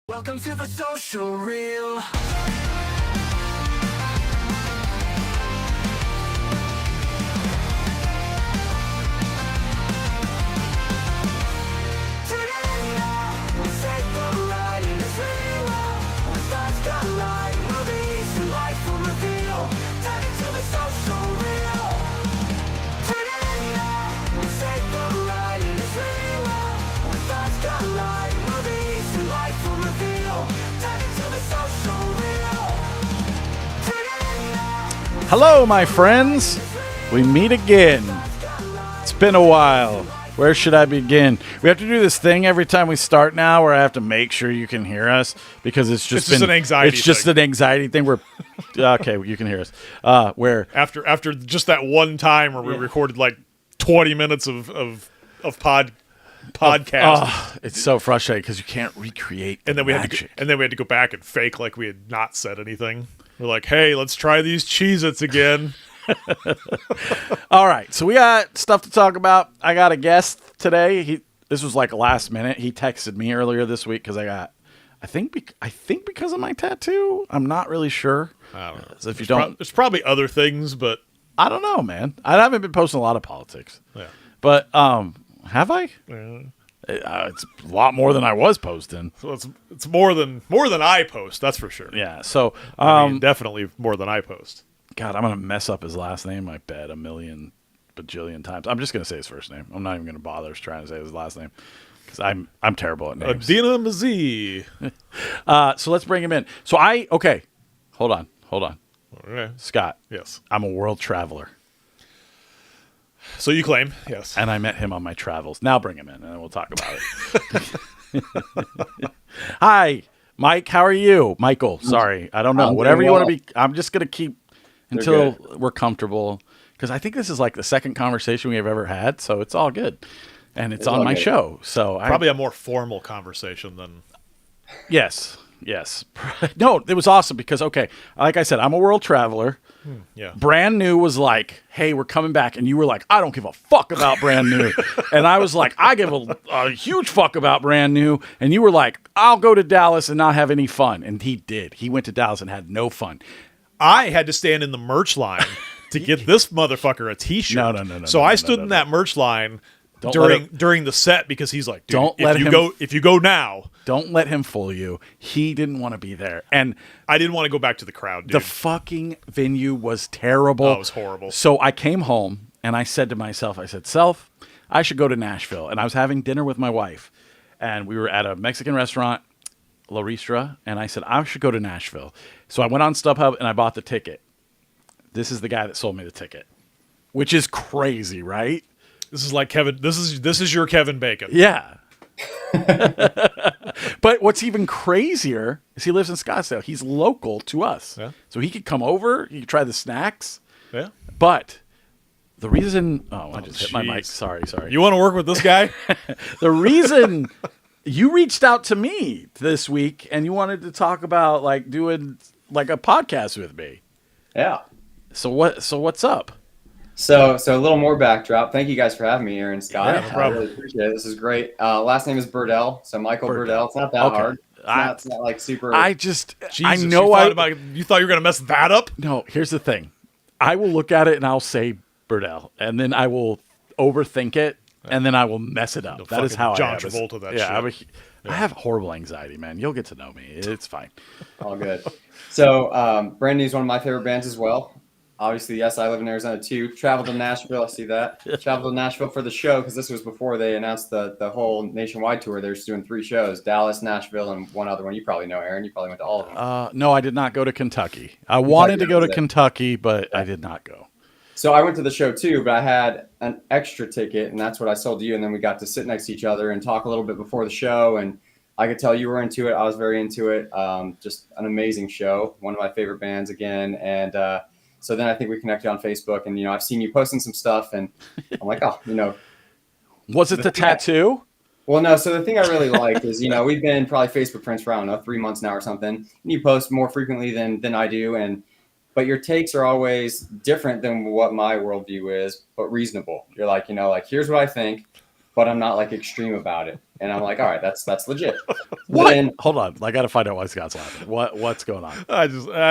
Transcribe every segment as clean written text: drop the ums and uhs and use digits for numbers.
Welcome to the social reel. Hello, my friends. We meet again. It's been a while. Where should I begin? We have to do this thing every time we start now where I have to make sure you can hear us because it's just an anxiety It's just an anxiety thing where, okay, you can hear us. Where after just that one time where we recorded like 20 minutes of podcast, it's so frustrating because you can't recreate the and then we magic. had to go back and fake like we had not said anything. We're like, hey, let's try these Cheez-Its again. All right, so we got stuff to talk about. I got a guest today. This was like last minute. He texted me earlier this week because I think because of my tattoo. I'm not really sure. I don't know. So if you There's probably other things, but I don't know, man. I haven't been posting a lot of politics. yeah. But have I? It's a lot more than I was posting. So it's more than I post. That's for sure. Yeah. So I mean, definitely more than I post. God, I'm gonna mess up his last name. I bet a million bajillion times. I'm just gonna say his first name. I'm not even gonna bother trying to say his last name because I'm terrible at names. Adina Mazie. So let's bring him in. So hold on, Okay. Scott. Yes. I'm a world traveler, So you claim, yes. and I met him on my travels. Now bring him in, and then we'll talk about it. Hi, Mike. How are you, Michael? Sorry, I don't know. I'm Whatever doing you want well. to be. I'm just gonna keep until we're comfortable because I think this is like the second conversation we have ever had, so it's all good, and it's on all my good. show. So Probably a more formal conversation than yes. No, it was awesome because like I said, I'm a world traveler. yeah. Brand New was like, hey, we're coming back. And you were like, I don't give a fuck about Brand New. And I was like, I give a huge fuck about Brand New. And you were like, I'll go to Dallas and not have any fun. And he did. He went to Dallas and had no fun. I had to stand in the merch line to get this motherfucker a T-shirt. No. So I stood in that merch line during the set because he's like, dude, if you go now. Don't let him fool you. He didn't want to be there. And I didn't want to go back to the crowd, dude. the fucking venue was terrible. Oh, it was horrible. So I came home and I said to myself, Self, I should go to Nashville. And I was having dinner with my wife. And we were at a Mexican restaurant, La Ristra. And I said, I should go to Nashville. So I went on StubHub and I bought the ticket. This is the guy that sold me the ticket, which is crazy, right? This is like Kevin. This is your Kevin Bacon. Yeah. But what's even crazier is he lives in Scottsdale. He's local to us. Yeah. So he could come over, he could try the snacks. Yeah. But the reason I just hit my jeez. mic. Sorry. You want to work with this guy? The reason you reached out to me this week and you wanted to talk about like doing like a podcast with me. Yeah. So what's up? So a little more backdrop. Thank you guys for having me, Aaron, Scott. Yeah, no I problem. really appreciate it. This is great. Last name is Burdell. So Michael Burdell. It's not that Okay. hard. It's not like super. Jesus, I know you thought you were gonna mess that up? No, here's the thing. I will look at it and I'll say Burdell, and then I will overthink it, and then I will mess it up. That is fucking how John I am. Travolta that yeah, shit. I have horrible anxiety, man. You'll get to know me. It's fine. All good. So Brand New is one of my favorite bands as well. Obviously, yes, I live in Arizona too. Traveled to Nashville. I see that. Traveled to Nashville for the show because this was before they announced the whole nationwide tour. They're just doing 3 shows: Dallas, Nashville, and one other one. You probably know, Aaron. You probably went to all of them. No, I did not go to Kentucky. I wanted to go to Kentucky, but I did not go. So I went to the show too, but I had an extra ticket, and that's what I sold to you. And then we got to sit next to each other and talk a little bit before the show. And I could tell you were into it. I was very into it. Just an amazing show. One of my favorite bands again. And so then I think we connected on Facebook, and I've seen you posting some stuff, and I'm like, Was it the tattoo? Well, no. So the thing I really like is, we've been probably Facebook friends for, I don't know, 3 months now or something. And you post more frequently than I do. But your takes are always different than what my worldview is, but reasonable. You're like, here's what I think. What? I'm not like extreme about it. And I'm like, all right, that's legit. What? Then, Hold on, I got to find out why Scott's laughing. What's going on? I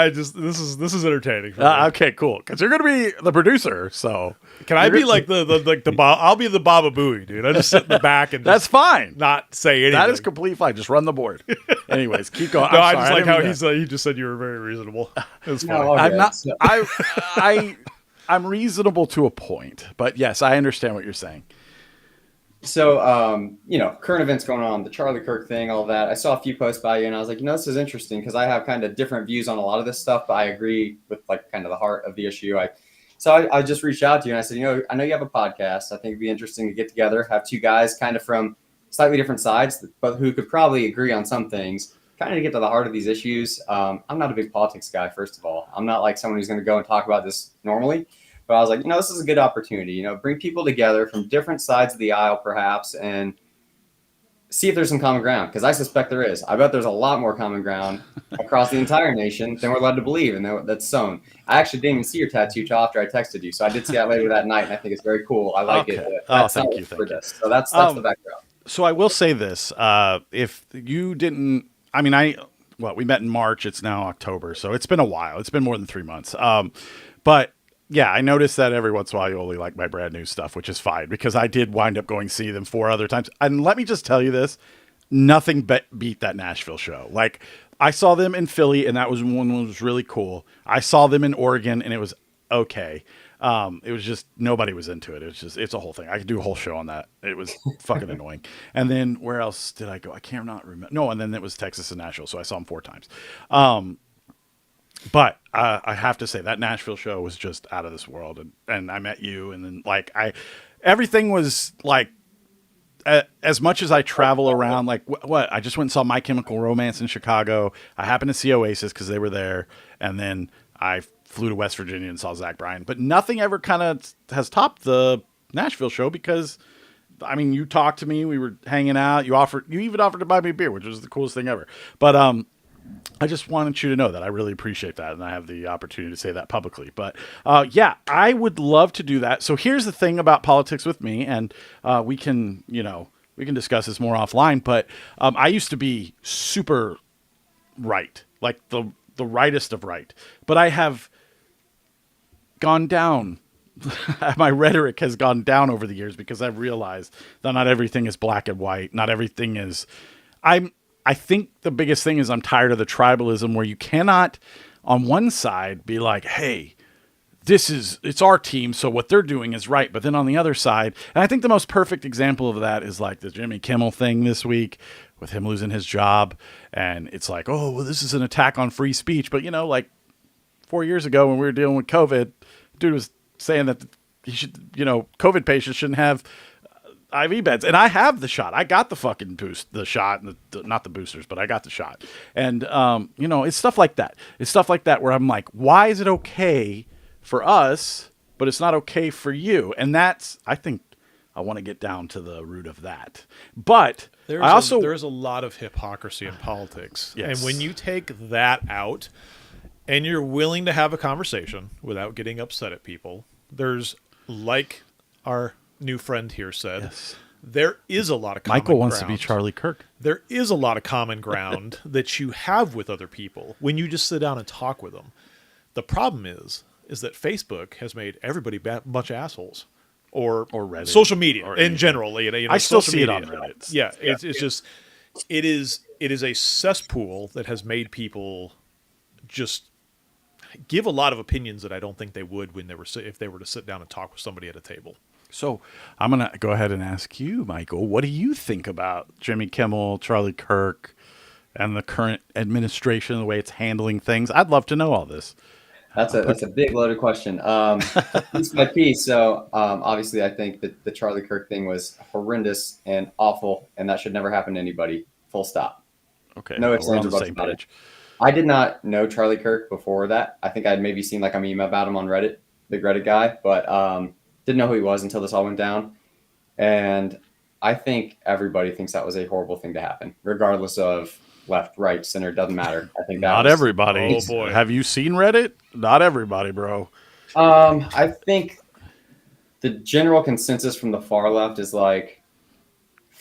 just this is entertaining for me. Okay, cool. Because you're gonna be the producer, so can I be like the Bob? I'll be the Baba Booey, dude. I just sit in the back and that's fine. Not say anything. That is completely fine. Just run the board. Anyways, keep going. No, I'm I sorry, just like how didn't he just said you were very reasonable. It was funny. No, okay. I'm not. I'm reasonable to a point, but yes, I understand what you're saying. So, current events going on, the Charlie Kirk thing, all that. I saw a few posts by you, and I was like, this is interesting because I have kind of different views on a lot of this stuff, but I agree with like kind of the heart of the issue. I just reached out to you and I said, I know you have a podcast. I think it'd be interesting to get together, have two guys kind of from slightly different sides, but who could probably agree on some things, kind of to get to the heart of these issues. I'm not a big politics guy, first of all. I'm not like someone who's going to go and talk about this normally. But I was like, this is a good opportunity, bring people together from different sides of the aisle, perhaps, and see if there's some common ground. Because I suspect there is. I bet there's a lot more common ground across the entire nation than we're led to believe, and that's sown. I actually didn't even see your tattoo till after I texted you, so I did see that later that night, and I think it's very cool. I like it. Thank you. So that's the background. So I will say this: if you didn't, we met in March. It's now October, so it's been a while. It's been more than 3 months. But yeah, I noticed that every once in a while you only like my brand new stuff, which is fine because I did wind up going see them 4 other times. And let me just tell you this, nothing beat that Nashville show. Like I saw them in Philly and that was really cool. I saw them in Oregon and it was okay. It was just, nobody was into it. It's a whole thing. I could do a whole show on that. It was fucking annoying. And then where else did I go? I can't not remember. No. And then it was Texas and Nashville. So I saw them 4 times. But I have to say that Nashville show was just out of this world, and I met you, and then everything was like, as much as I travel around, like what I just went and saw My Chemical Romance in Chicago. I happened to see Oasis because they were there, and then I flew to West Virginia and saw Zach Bryan. But nothing ever kind of has topped the Nashville show because, you talked to me, we were hanging out, you even offered to buy me a beer, which was the coolest thing ever. But I just wanted you to know that I really appreciate that, and I have the opportunity to say that publicly. But yeah, I would love to do that. So here's the thing about politics with me, and we can discuss this more offline. But I used to be super right, like the rightest of right. But I have gone down. My rhetoric has gone down over the years because I've realized that not everything is black and white. Not everything is. I think the biggest thing is I'm tired of the tribalism where you cannot on one side be like, hey, it's our team, so what they're doing is right. But then on the other side, and I think the most perfect example of that is like the Jimmy Kimmel thing this week with him losing his job. And it's like, oh, well, this is an attack on free speech. But, like 4 years ago when we were dealing with COVID, dude was saying that he should, COVID patients shouldn't have IV beds, and I have the shot. I got the fucking the shot, and not the boosters, but I got the shot. And it's stuff like that. It's stuff like that where I'm like, why is it okay for us, but it's not okay for you? And I think I want to get down to the root of that. But there's a lot of hypocrisy in politics, yes. And when you take that out, and you're willing to have a conversation without getting upset at people, there's like our new friend here said, yes. There is a lot of common Michael wants ground. to be Charlie Kirk. There is a lot of common ground that you have with other people when you just sit down and talk with them. The problem is that Facebook has made everybody a bunch of assholes, or Reddit, social media or in general. I still see it on Reddit. Yeah, it's just it is a cesspool that has made people just give a lot of opinions that I don't think they would if they were to sit down and talk with somebody at a table. So I'm going to go ahead and ask you, Michael, what do you think about Jimmy Kimmel, Charlie Kirk, and the current administration, the way it's handling things? I'd love to know all this. That's a big loaded question. Piece by piece. So obviously I think that the Charlie Kirk thing was horrendous and awful, and that should never happen to anybody. Full stop. Okay. No ifs, ands, or buts about it. I did not know Charlie Kirk before that. I think I'd maybe seen like a meme about him on Reddit, big Reddit guy, but didn't know who he was until this all went down. And I think everybody thinks that was a horrible thing to happen, regardless of left, right, center, doesn't matter. I think not everybody. Oh boy. Have you seen Reddit? Not everybody, bro. I think the general consensus from the far left is like,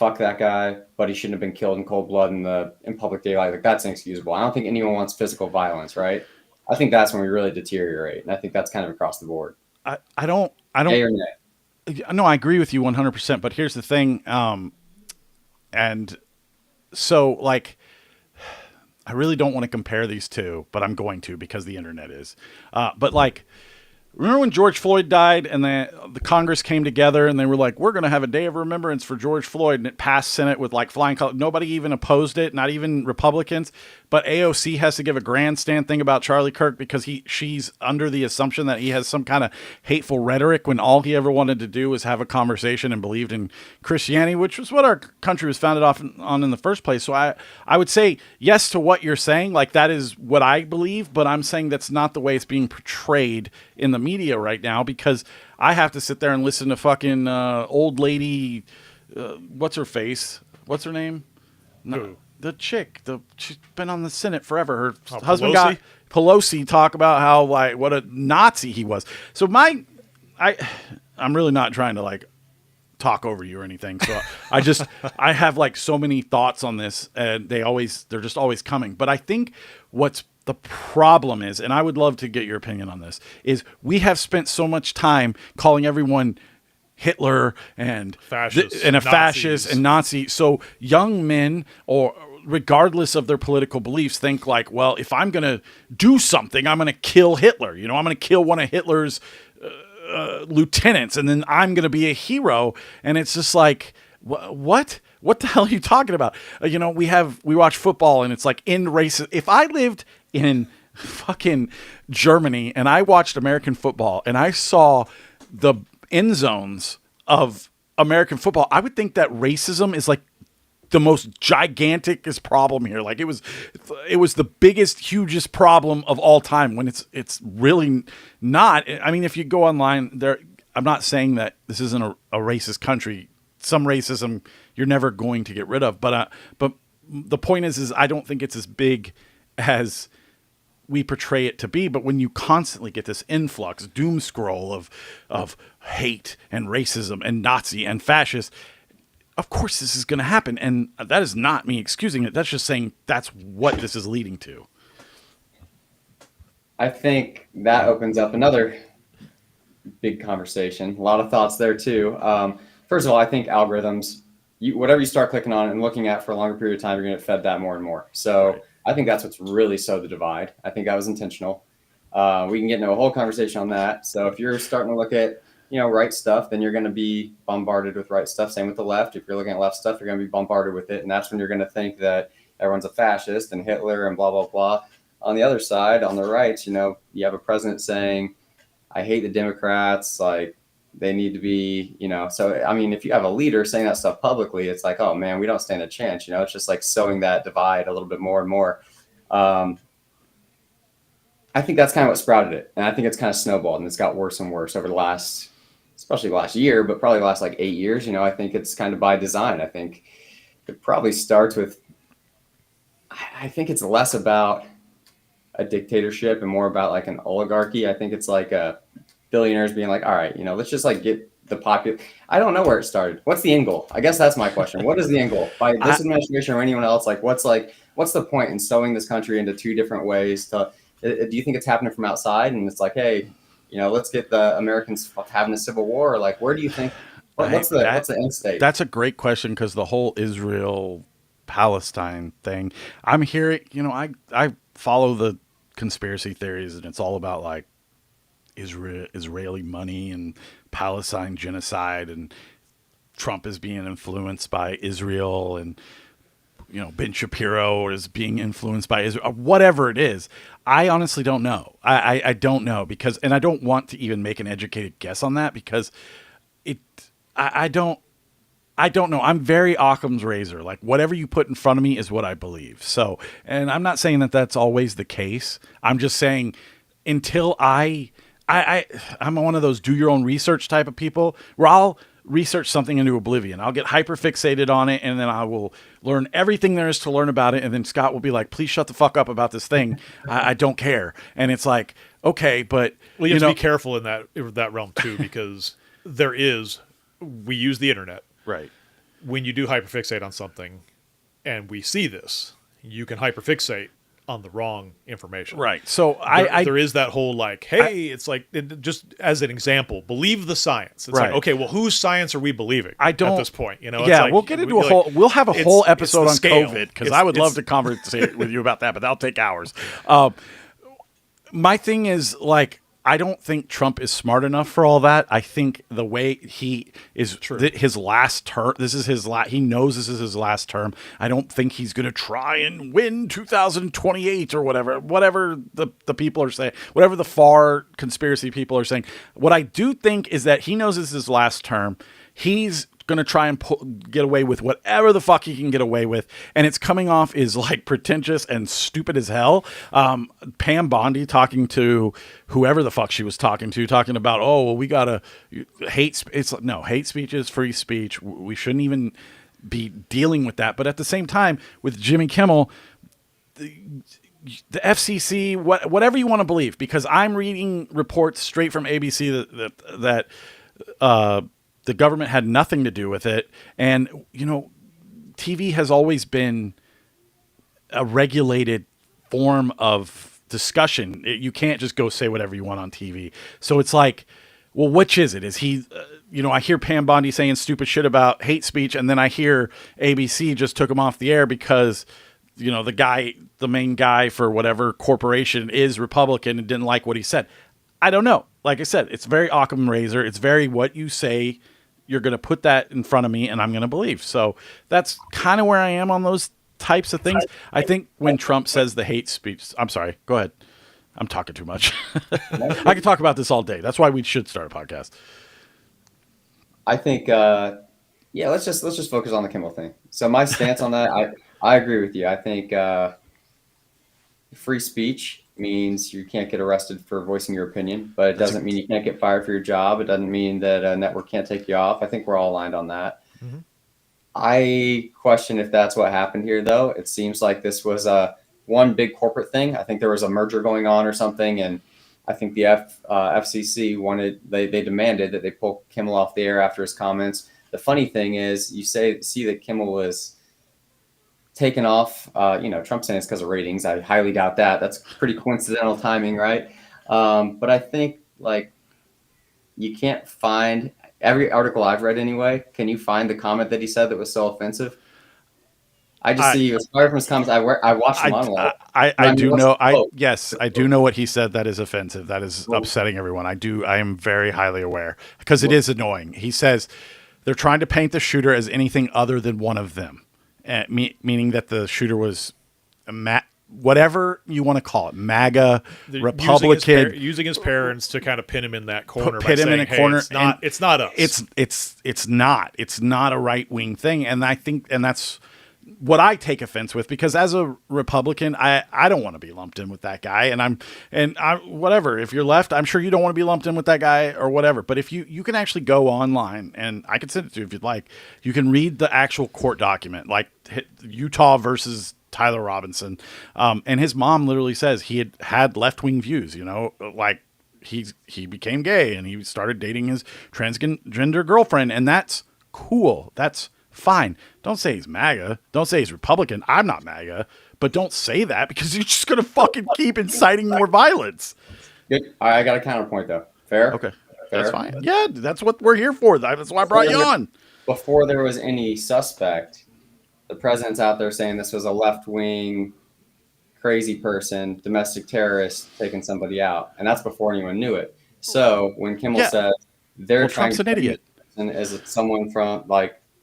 fuck that guy, but he shouldn't have been killed in cold blood in public daylight. Like that's inexcusable. I don't think anyone wants physical violence, right? I think that's when we really deteriorate, and I think that's kind of across the board. I don't Yay or nay? no, I agree with you 100%, but here's the thing. And so like, I really don't want to compare these two, but I'm going to because the internet is. But like, remember when George Floyd died and the Congress came together and they were like, we're going to have a day of remembrance for George Floyd, and it passed Senate with like flying colors. Nobody even opposed it, not even Republicans. But AOC has to give a grandstand thing about Charlie Kirk because she's under the assumption that he has some kind of hateful rhetoric when all he ever wanted to do was have a conversation and believed in Christianity, which was what our country was founded on in the first place. So I would say yes to what you're saying. Like that is what I believe, but I'm saying that's not the way it's being portrayed in the media right now, because I have to sit there and listen to fucking old lady, what's her face? What's her name? Who? The chick. She's been on the Senate forever. Her Pelosi? husband got Pelosi talk about how like what a Nazi he was. So I'm really not trying to like talk over you or anything. So I have like so many thoughts on this, and they're just always coming. But I think what's the problem is, and I would love to get your opinion on this, is we have spent so much time calling everyone Hitler and Fascist, and a Nazis. fascist and Nazi. So young men, or regardless of their political beliefs, think like, well, if I'm going to do something, I'm going to kill Hitler. You know, I'm going to kill one of Hitler's lieutenants, and then I'm going to be a hero. And it's just like, what? What the hell are you talking about? You know, we watch football, and it's like end racism. If I lived in fucking Germany and I watched American football and I saw the end zones of American football, I would think that racism is like the most giganticest problem here. Like it was the biggest, hugest problem of all time, when it's really not. I mean, if you go online there, I'm not saying that this isn't a racist country. Some racism you're never going to get rid of, but the point is I don't think it's as big as we portray it to be. But when you constantly get this influx, doom scroll of hate and racism and Nazi and fascist, of course this is going to happen. And that is not me excusing it. That's just saying that's what this is leading to. I think that opens up another big conversation. A lot of thoughts there too. First of all, I think algorithms, whatever you start clicking on and looking at for a longer period of time, you're going to get fed that more and more. So right. I think that's what's really sowed the divide. I think that was intentional. We can get into a whole conversation on that. So if you're starting to look at, right stuff, then you're going to be bombarded with right stuff. Same with the left. If you're looking at left stuff, you're going to be bombarded with it. And that's when you're going to think that everyone's a fascist and Hitler and blah, blah, blah. On the other side, on the right, you have a president saying, I hate the Democrats. Like, they need to be, so, I mean, if you have a leader saying that stuff publicly, it's like, oh man, we don't stand a chance. It's just like sowing that divide a little bit more and more. I think that's kind of what sprouted it. And I think it's kind of snowballed, and it's got worse and worse over especially the last year, but probably the last like 8 years. I think it's kind of by design. I think it probably starts with, I think it's less about a dictatorship and more about like an oligarchy. I think it's like billionaires being like, all right, let's just like get the popular. I don't know where it started. What's the end goal? I guess that's my question. What is the end goal by this administration or anyone else? Like, what's the point in sowing this country into two different ways? Do you think it's happening from outside? And it's like, hey, let's get the Americans having a civil war. Or like, where do you think? What's the end state? That's a great question, because the whole Israel-Palestine thing, I'm hearing. I follow the conspiracy theories, and it's all about like Israeli money and Palestine genocide, and Trump is being influenced by Israel, and Ben Shapiro is being influenced by Israel, whatever it is. I honestly don't know. I don't know, because, and I don't want to even make an educated guess on that, because I don't know. I'm very Occam's razor. Like, whatever you put in front of me is what I believe. So, and I'm not saying that that's always the case. I'm just saying until I'm one of those do your own research type of people, where I'll research something into oblivion. I'll get hyper fixated on it, and then I will learn everything there is to learn about it. And then Scott will be like, please shut the fuck up about this thing. I don't care. And it's like, okay, but well, you have to be careful in that realm too, because we use the internet. Right. when you do hyperfixate on something, and we see this, you can hyperfixate on the wrong information. Right. So there is that whole like, hey, it's like just as an example, believe the science. It's Right. like, okay, well, whose science are we believing? I don't at this point. You know, Yeah, it's like, we'll get into like, a whole. We'll have a whole it's episode the on scale. COVID because It's- I would love it's- to conversate with you about that, but that'll take hours. My thing is like, I don't think Trump is smart enough for all that. I think the way he is his last term, this is his last, he knows this is his last term. I don't think he's going to try and win 2028 or whatever the people are saying, whatever the far conspiracy people are saying. What I do think is that he knows this is his last term. He's going to try and get away with whatever the fuck he can get away with. And it's coming off is like pretentious and stupid as hell. Pam Bondi talking to whoever the fuck she was talking about, oh, well, we got to hate. It's no, hate speech is free speech. We shouldn't even be dealing with that. But at the same time, with Jimmy Kimmel, the FCC, whatever you want to believe, because I'm reading reports straight from ABC that the government had nothing to do with it. And, you know, TV has always been a regulated form of discussion. You can't just go say whatever you want on TV. So it's like, well, which is it? Is he, I hear Pam Bondi saying stupid shit about hate speech, and then I hear ABC just took him off the air because, the main guy for whatever corporation is Republican and didn't like what he said. I don't know. Like I said, it's very Occam razor. It's very what you say. You're going to put that in front of me and I'm going to believe. So that's kind of where I am on those types of things. I think when Trump says the hate speech, I'm sorry, go ahead. I'm talking too much. I could talk about this all day. That's why we should start a podcast. I think, let's just focus on the Kimmel thing. So my stance on that, I agree with you. I think free speech means you can't get arrested for voicing your opinion, but it doesn't mean you can't get fired for your job. It doesn't mean that a network can't take you off. I think we're all aligned on that. Mm-hmm. I question if that's what happened here, though. It seems like this was one big corporate thing. I think there was a merger going on or something, and I think the FCC they demanded that they pull Kimmel off the air after his comments. The funny thing is, you see that Kimmel was taken off, Trump saying it's because of ratings. I highly doubt that. That's pretty coincidental timing, right? But I think you can't find every article I've read anyway. Can you find the comment that he said that was so offensive? I just see he was fired from his comments. I watched the monologue. I do know. I do know what he said that is offensive. That is upsetting everyone. I am very highly aware because it is annoying. He says they're trying to paint the shooter as anything other than one of them. Meaning that the shooter was whatever you want to call it, MAGA, Republican, using his parents to kind of pin him in that corner. Put him in a corner. It's not us. It's not a right wing thing, and I think that's what I take offense with, because as a Republican, I don't want to be lumped in with that guy, and I whatever. If you're left, I'm sure you don't want to be lumped in with that guy or whatever. But if you can actually go online, and I can send it to you if you'd like, you can read the actual court document, like Utah versus Tyler Robinson, and his mom literally says he had left-wing views. Like he became gay and he started dating his transgender girlfriend, and that's cool. That's fine. Don't say he's MAGA. Don't say he's Republican. I'm not MAGA, but don't say that because you're just going to fucking keep inciting more violence. Good. I got a counterpoint though. Fair? Okay. Fair? That's fine. Yeah, that's what we're here for. That's why I brought you on. Before there was any suspect, the president's out there saying this was a left-wing crazy person, domestic terrorist taking somebody out. And that's before anyone knew it. So when Kimmel said they're trying Trump's an idiot. And as someone from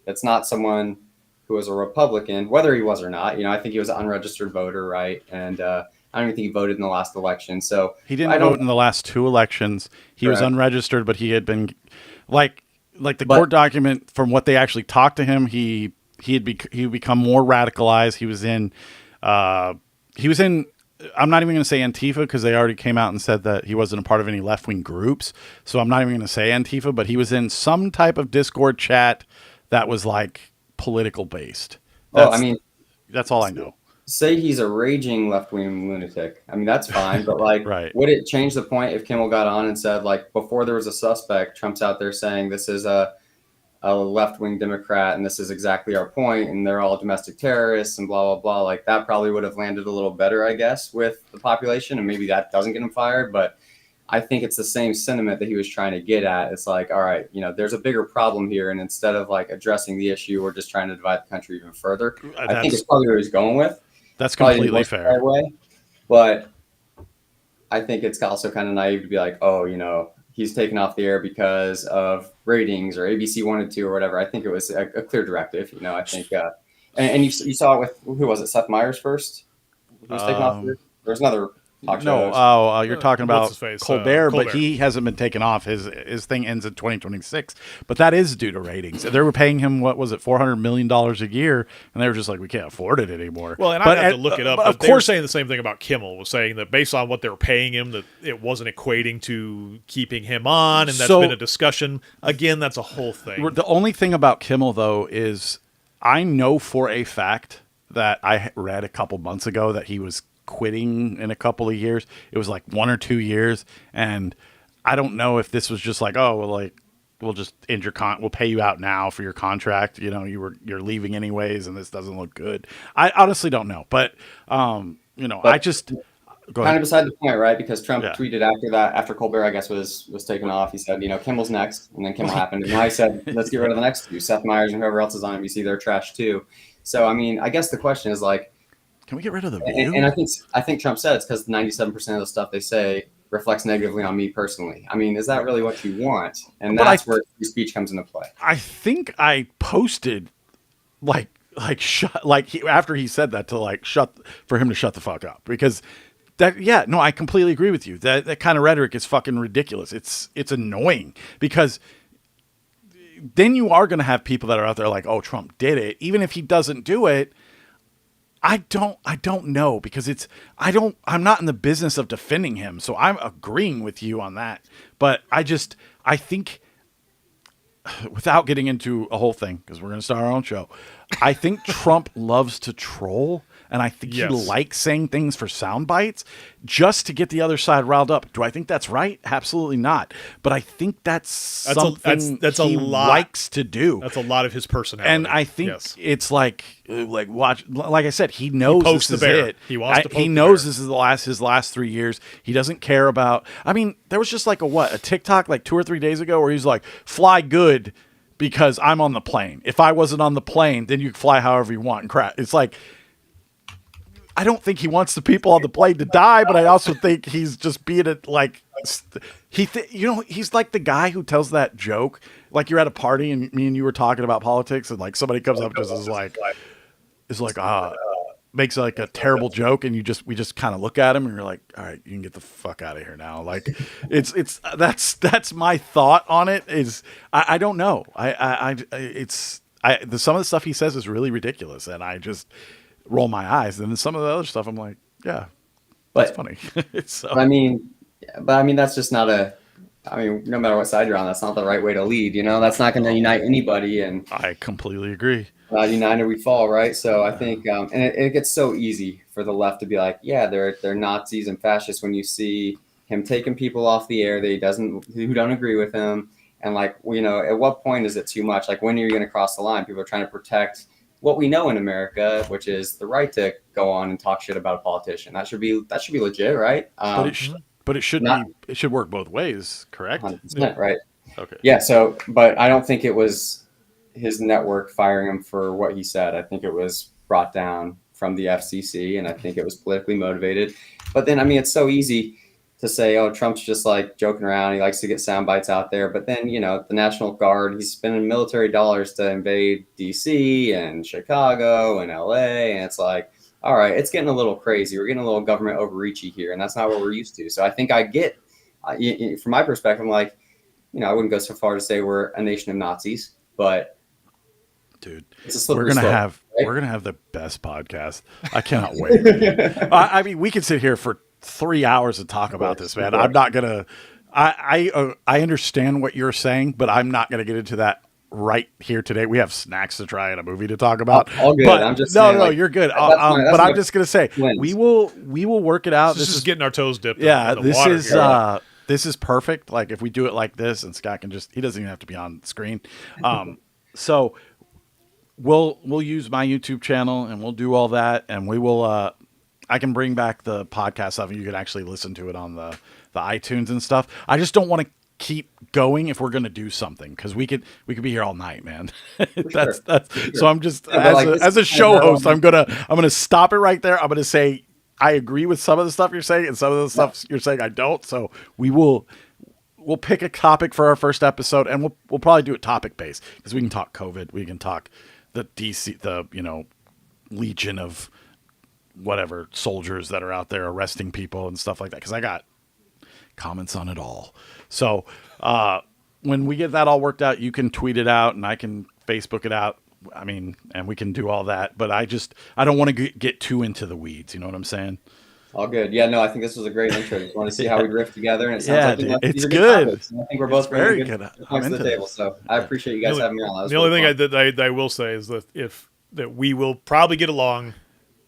it's not someone who was a Republican, whether he was or not. I think he was an unregistered voter, right? And I don't even think he voted in the last election. So he didn't vote in the last two elections. He was unregistered, but he had been like the court document from what they actually talked to him. He had become more radicalized. He was in. I'm not even going to say Antifa because they already came out and said that he wasn't a part of any left-wing groups. So I'm not even going to say Antifa, but he was in some type of Discord chat that was political based. That's all I know. Say he's a raging left-wing lunatic. That's fine, but right. Would it change the point if Kimmel got on and said before there was a suspect, Trump's out there saying this is a a left-wing Democrat and this is exactly our point and they're all domestic terrorists and blah, blah, blah, like that probably would have landed a little better, I guess, with the population. And maybe that doesn't get him fired. But I think it's the same sentiment that he was trying to get at. It's like, all right, there's a bigger problem here. And instead of like addressing the issue, we're just trying to divide the country even further. I think it's probably what he's going with. That's completely fair. Right way. But I think it's also kind of naive to be like, oh, he's taken off the air because of ratings or ABC wanted to or whatever. I think it was a clear directive. I think, and you saw it with, who was it? Seth Meyers first? Who was taken off the air? There's another talk show. No, you're talking about Colbert, but Colbert. he hasn't been taken off. His thing ends in 2026, but that is due to ratings. They were paying him, what was it, $400 million a year, and they were just like, we can't afford it anymore. Well, and I had to look it up. But they were saying the same thing about Kimmel, was saying that based on what they were paying him, that it wasn't equating to keeping him on, and that's been a discussion. Again, that's a whole thing. The only thing about Kimmel, though, is I know for a fact that I read a couple months ago that he was quitting in a couple of years. It was like 1 or 2 years, and I don't know if this was just like, oh, well, like we'll just end your we'll pay you out now for your contract. You're leaving anyways, and this doesn't look good. I honestly don't know, but I just go ahead. Kind of beside the point, right? Because Trump tweeted after Colbert, I guess, was taken off. He said, Kimmel's next, and then Kimmel happened, and now he said, let's get rid of the next two. Seth Meyers and whoever else is on NBC, they're trash too. So I guess the question is like, can we get rid of the View? And I think Trump said it's because 97% of the stuff they say reflects negatively on me personally. Is that really what you want? And that's where free speech comes into play. I think I posted after he said that for him to shut the fuck up, because I completely agree with you. That kind of rhetoric is fucking ridiculous. It's annoying, because then you are going to have people that are out there like, oh, Trump did it, even if he doesn't do it. I don't know, because I'm not in the business of defending him. So I'm agreeing with you on that. But I think, without getting into a whole thing, because we're going to start our own show, I think Trump loves to troll. And I think he likes saying things for sound bites just to get the other side riled up. Do I think that's right? Absolutely not. But I think that's something he likes to do. That's a lot of his personality. And I think it's like watch. Like I said, he knows this is it. He wants to poke He knows this is his last 3 years. He doesn't care about. There was just like a TikTok like 2 or 3 days ago where he's like, fly good because I'm on the plane. If I wasn't on the plane, then you can fly however you want and crap. It's like, I don't think he wants the people on the plane to die, but I also think he's just being he's like the guy who tells that joke, like you're at a party and me and you were talking about politics, and like somebody comes up to us and makes like a terrible joke, and we just kind of look at him and you're like, all right, you can get the fuck out of here now. Like that's my thought on it. Is I don't know. Some of the stuff he says is really ridiculous, and I just roll my eyes. And then some of the other stuff, I'm like, yeah, that's funny. But that's just not no matter what side you're on, that's not the right way to lead. That's not going to unite anybody. And I completely agree. United we fall, right? So I think, and it gets so easy for the left to be like, yeah, they're Nazis and fascists when you see him taking people off the air who don't agree with him. And like, at what point is it too much? Like, when are you going to cross the line? People are trying to protect what we know in America, which is the right to go on and talk shit about a politician. That should be legit, right? But it should work both ways, correct? 100%, right? Okay. Yeah. So, but I don't think it was his network firing him for what he said. I think it was brought down from the FCC, and I think it was politically motivated. But then, it's so easy to say, oh, Trump's just like joking around. He likes to get sound bites out there. But then, the National Guard, he's spending military dollars to invade DC and Chicago and LA. And it's like, all right, it's getting a little crazy. We're getting a little government overreachy here. And that's not what we're used to. So I think I get, from my perspective, I'm like, I wouldn't go so far to say we're a nation of Nazis, but dude, we're gonna have the best podcast. I cannot wait. We could sit here for 3 hours to talk about this, man. I'm not gonna. I understand what you're saying, but I'm not gonna get into that right here today. We have snacks to try and a movie to talk about. All good. But I'm just saying, you're good. But I'm just gonna say we will work it out. This is getting our toes dipped. Yeah, in the water. This is perfect. Like if we do it like this, and Scott can he doesn't even have to be on screen. So we'll use my YouTube channel and we'll do all that, and we will. I can bring back the podcast stuff, and you can actually listen to it on the iTunes and stuff. I just don't want to keep going if we're going to do something, because we could be here all night, man. That's Sure. so I'm just Yeah, but, like, as a this is show kind of host, I'm gonna stop it right there. I'm gonna say I agree with some of the stuff you're saying, and some of the stuff you're saying I don't. So we'll pick a topic for our first episode, and we'll probably do it topic based, because we can talk COVID, we can talk the DC, legion of whatever soldiers that are out there arresting people and stuff like that, because I got comments on it all. So when we get that all worked out, you can tweet it out and I can Facebook it out. I mean, and we can do all that, but I don't want to get too into the weeds. You know what I'm saying? All good. Yeah, no, I think this was a great intro. Just want to see how we riff together, and it sounds Yeah, like dude, these it's are good. topics, and I think we're both very bringing good. good points I'm to the into table. this. So I appreciate you guys having me on. That was The only really thing fun. I will say is that we will probably get along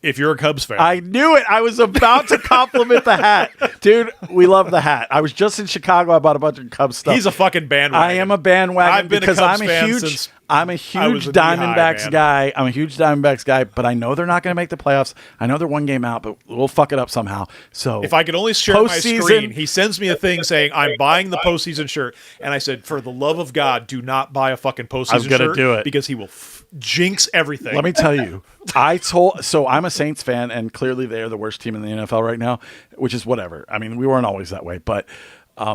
if you're a Cubs fan. I knew it. I was about to compliment the hat. Dude, we love the hat. I was just in Chicago. I bought a bunch of Cubs stuff. He's a fucking bandwagon. I am a bandwagon I've been because a Cubs I'm a fan huge since I'm a I huge was a knee-high, Diamondbacks man. guy. I'm a huge Diamondbacks guy, but I know they're not going to make the playoffs. I know they're one game out, but we'll fuck it up somehow. So If I could only share my postseason- screen, he sends me a thing saying I'm buying the postseason shirt, and I said, for the love of God, do not buy a fucking postseason I was gonna shirt do it. because he will jinx everything. Let me tell you, so I'm a Saints fan, and clearly they're the worst team in the NFL right now, which is whatever. I mean, we weren't always that way, but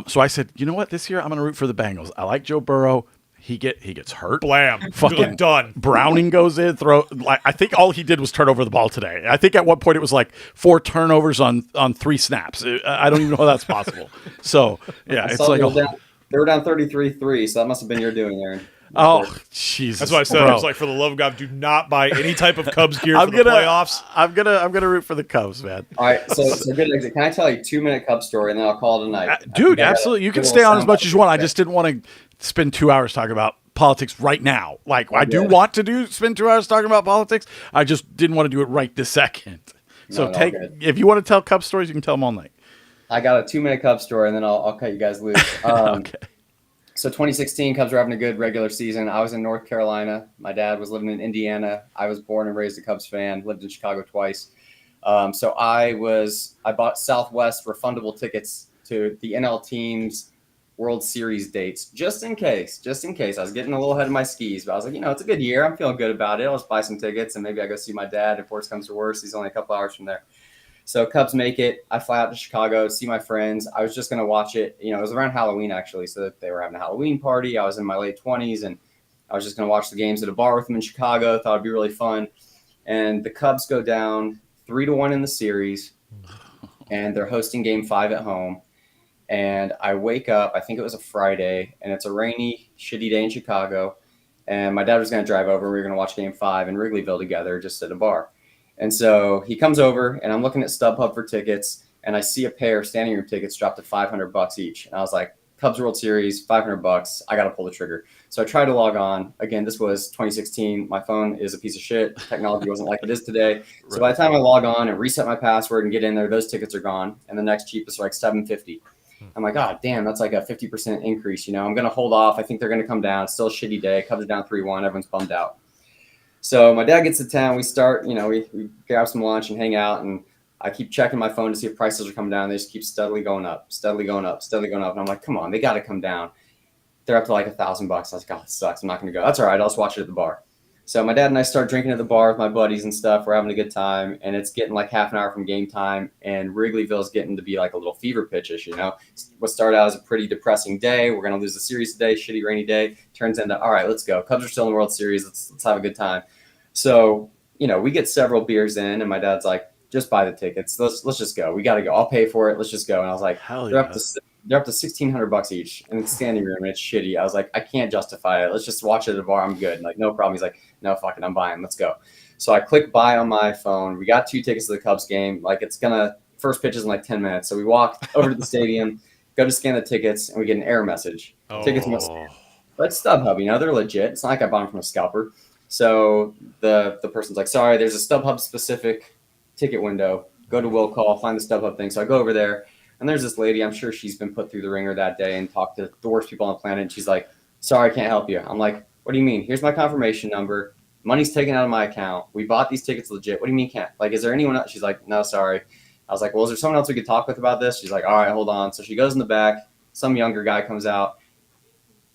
so I said, you know what? This year I'm going to root for the Bengals. I like Joe Burrow. He gets hurt. Blam. Fucking done. Browning goes in, I think all he did was turn over the ball today. I think at one point it was like 4 turnovers on 3 snaps. I don't even know how that's possible. So yeah, I it's saw like they were down 33-3, so that must have been your doing, Aaron. oh Jesus. That's what I said. bro. I was like, for the love of God, do not buy any type of Cubs gear for the playoffs. I'm gonna root for the Cubs, man. All right, so good exit. Can I tell you a 2-minute Cub story, and then I'll call it a night? Dude, I got absolutely. You a can little stay on as sound much as you want. I bite. just didn't want to spend 2 hours talking about politics right now. Like, I do good. want to spend 2 hours talking about politics. I just didn't want to do it right this second. So No, all good. if you want to tell Cub stories, you can tell them all night. I got a 2-minute Cub story, and then I'll cut you guys loose. Okay. So 2016, Cubs were having a good regular season. I was in North Carolina. My dad was living in Indiana. I was born and raised a Cubs fan. Lived in Chicago twice. So I bought Southwest refundable tickets to the NL teams' World Series dates, just in case. I was getting a little ahead of my skis, but I was like, it's a good year. I'm feeling good about it. I'll just buy some tickets, and maybe I go see my dad if worse comes to worse. He's only a couple hours from there. So Cubs make it. I fly out to Chicago, see my friends. I was just going to watch it. It was around Halloween, actually, so they were having a Halloween party. I was in my late 20s, and I was just going to watch the games at a bar with them in Chicago. Thought it'd be really fun. And the Cubs go down 3-1 in the series, and they're hosting Game 5 at home. And I wake up, I think it was a Friday, and it's a rainy, shitty day in Chicago. And my dad was going to drive over. We were going to watch Game 5 in Wrigleyville together, just at a bar. And so he comes over, and I'm looking at StubHub for tickets, and I see a pair of standing room tickets dropped to $500 each. And I was like, Cubs World Series, $500. I got to pull the trigger. So I tried to log on. Again, this was 2016. My phone is a piece of shit. Technology wasn't like it is today. So by the time I log on and reset my password and get in there, those tickets are gone. And the next cheapest are like $750. I'm like, God damn, that's like a 50% increase. I'm going to hold off. I think they're going to come down. It's still a shitty day. Cubs are down 3-1. Everyone's bummed out. So my dad gets to town. We start, we grab some lunch and hang out. And I keep checking my phone to see if prices are coming down. They just keep steadily going up. And I'm like, come on, they got to come down. They're up to like $1,000. I was like, God, it sucks. I'm not going to go. That's all right. I'll just watch it at the bar. So my dad and I start drinking at the bar with my buddies and stuff. We're having a good time. And it's getting like half an hour from game time. And Wrigleyville's getting to be like a little fever pitch-ish, What started out as a pretty depressing day. We're going to lose the series today. Shitty rainy day. Turns into, all right, let's go. Cubs are still in the World Series. Let's have a good time. So, we get several beers in, and my dad's like, just buy the tickets. Let's just go. We got to go. I'll pay for it. Let's just go. And I was like, Hell they're yeah. up to $1,600 each, and it's standing room, and it's shitty. I was like, I can't justify it. Let's just watch it at a bar. I'm good. Like, no problem. He's like, no, fuck it. I'm buying. Let's go. So I click buy on my phone. We got 2 tickets to the Cubs game. Like, first pitch is in like 10 minutes. So we walk over to the stadium, go to scan the tickets, and we get an error message. Tickets must. But it's StubHub, they're legit. It's not like I bought them from a scalper. So the person's like, sorry, there's a StubHub specific ticket window. Go to will call, find the StubHub thing. So I go over there, and there's this lady. I'm sure she's been put through the ringer that day and talked to the worst people on the planet. And she's like, sorry, I can't help you. I'm like, What do you mean? Here's my confirmation number. Money's taken out of my account. We bought these tickets legit. What do you mean can't? Like, is there anyone else? She's like, no, sorry. I was like, well, is there someone else we could talk with about this? She's like, all right, hold on. So she goes in the back. Some younger guy comes out.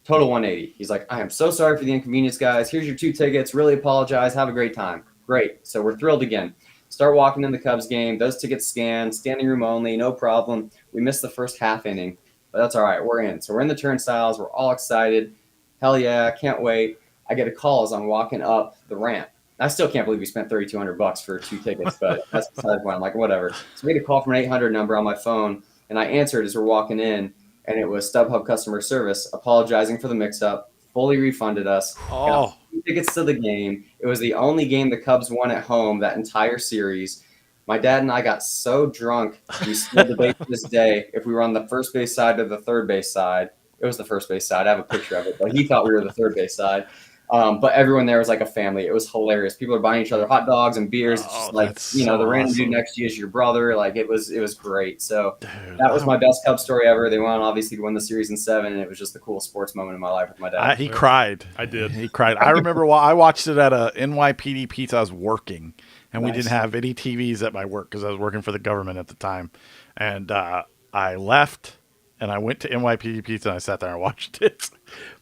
Total 180. He's like, I am so sorry for the inconvenience, guys. Here's your 2 tickets. Really apologize. Have a great time. Great. So we're thrilled again. Start walking in the Cubs game. Those tickets scanned. Standing room only. No problem. We missed the first half inning. But that's all right. We're in. So we're in the turnstiles. We're all excited. Hell yeah. Can't wait. I get a call as I'm walking up the ramp. I still can't believe we spent $3,200 for 2 tickets, but that's besides the point. I'm like, whatever. So we get a call from an 800 number on my phone, and I answered as we're walking in, and it was StubHub customer service apologizing for the mix-up, fully refunded us. Oh. 2 tickets to the game. It was the only game the Cubs won at home that entire series. My dad and I got so drunk, we still debate to this day if we were on the first base side or the third base side. It was the first base side. I have a picture of it, but he thought we were the third base side. But everyone there was like a family. It was hilarious. People are buying each other hot dogs and beers. It's just like, the random dude next to you is your brother. Like it was great. So that was my best Cubs story ever. They went on obviously to win the series in 7, and it was just the coolest sports moment in my life with my dad. He cried. I did. He cried. I remember I watched it at a NYPD Pizza. I was working, and we didn't have any TVs at my work because I was working for the government at the time. And I left, and I went to NYPD Pizza, and I sat there and watched it.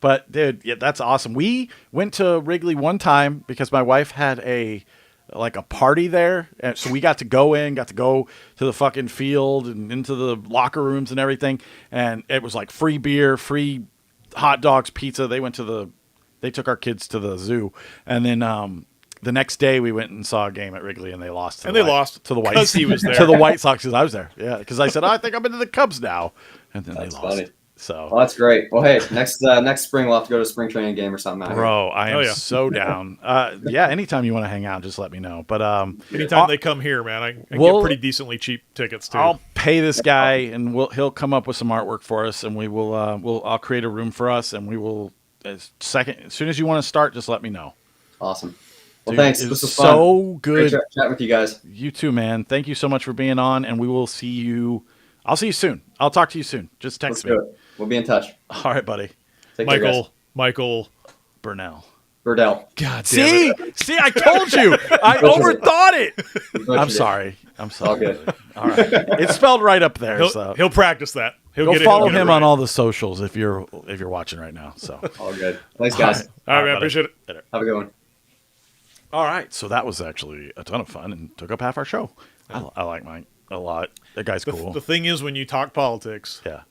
But, dude, yeah, that's awesome. We went to Wrigley one time because my wife had a party there. And so we got to go to the fucking field and into the locker rooms and everything. And it was like free beer, free hot dogs, pizza. They took our kids to the zoo. And then the next day we went and saw a game at Wrigley, and they lost. They lost to the White because he was there. To the White Sox because I was there. Yeah, because I said, I think I'm into the Cubs now. And then That's they lost. funny. So, well, that's great. Well, hey, next spring we'll have to go to a spring training game or something. Out bro, I am so down. Yeah, anytime you want to hang out, just let me know. But anytime they come here, man, I get pretty decently cheap tickets too. I'll pay this guy, and he'll come up with some artwork for us, and I'll create a room for us, and we will as soon as you want to start, just let me know. Awesome. Well, Dude, thanks. it This was so fun. good. Great chat with you guys. You too, man. Thank you so much for being on, and we will see you. I'll see you soon. I'll talk to you soon. Just text me. We'll be in touch. All right, buddy. Take care, guys. Michael Burnell. Burdell. God damn it. See, I told you. I overthought it. I'm sorry. All good. All right. It's spelled right up there. He'll practice that. Go follow him on all the socials if you're watching right now. So all good. Thanks, guys. All right, man. Appreciate it. Have a good one. All right. So that was actually a ton of fun and took up half our show. I like Mike a lot. That guy's cool. The thing is, when you talk politics, yeah.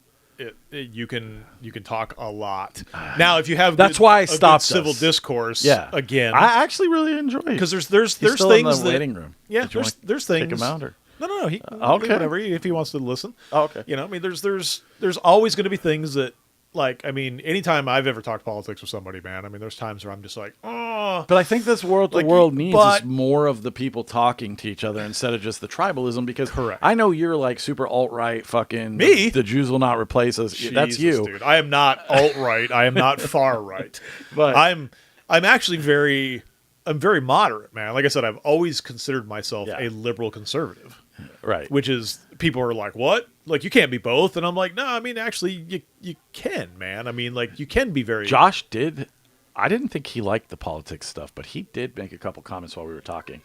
You can talk a lot. Now, if you have that's why I stopped civil discourse. Yeah. Again, I actually really enjoy it because there's He's still things in the waiting room. Yeah, there's things. Take him out or no. He okay. Whatever if he wants to listen. Oh, okay. I mean, there's always going to be things that. Like, I mean, anytime I've ever talked politics with somebody, man, I mean, there's times where I'm just like, oh. But I think the world needs is more of the people talking to each other instead of just the tribalism. Because correct. I know you're like super alt-right, fucking me. The Jews will not replace us. Jesus, that's you, dude. I am not alt-right. I am not far right. But I'm actually very moderate, man. Like I said, I've always considered myself a liberal conservative. Right. Which is, people are like, what? Like, you can't be both. And I'm like, no, I mean, actually, you can, man. I mean, like, you can be very... Josh did... I didn't think he liked the politics stuff, but he did make a couple comments while we were talking.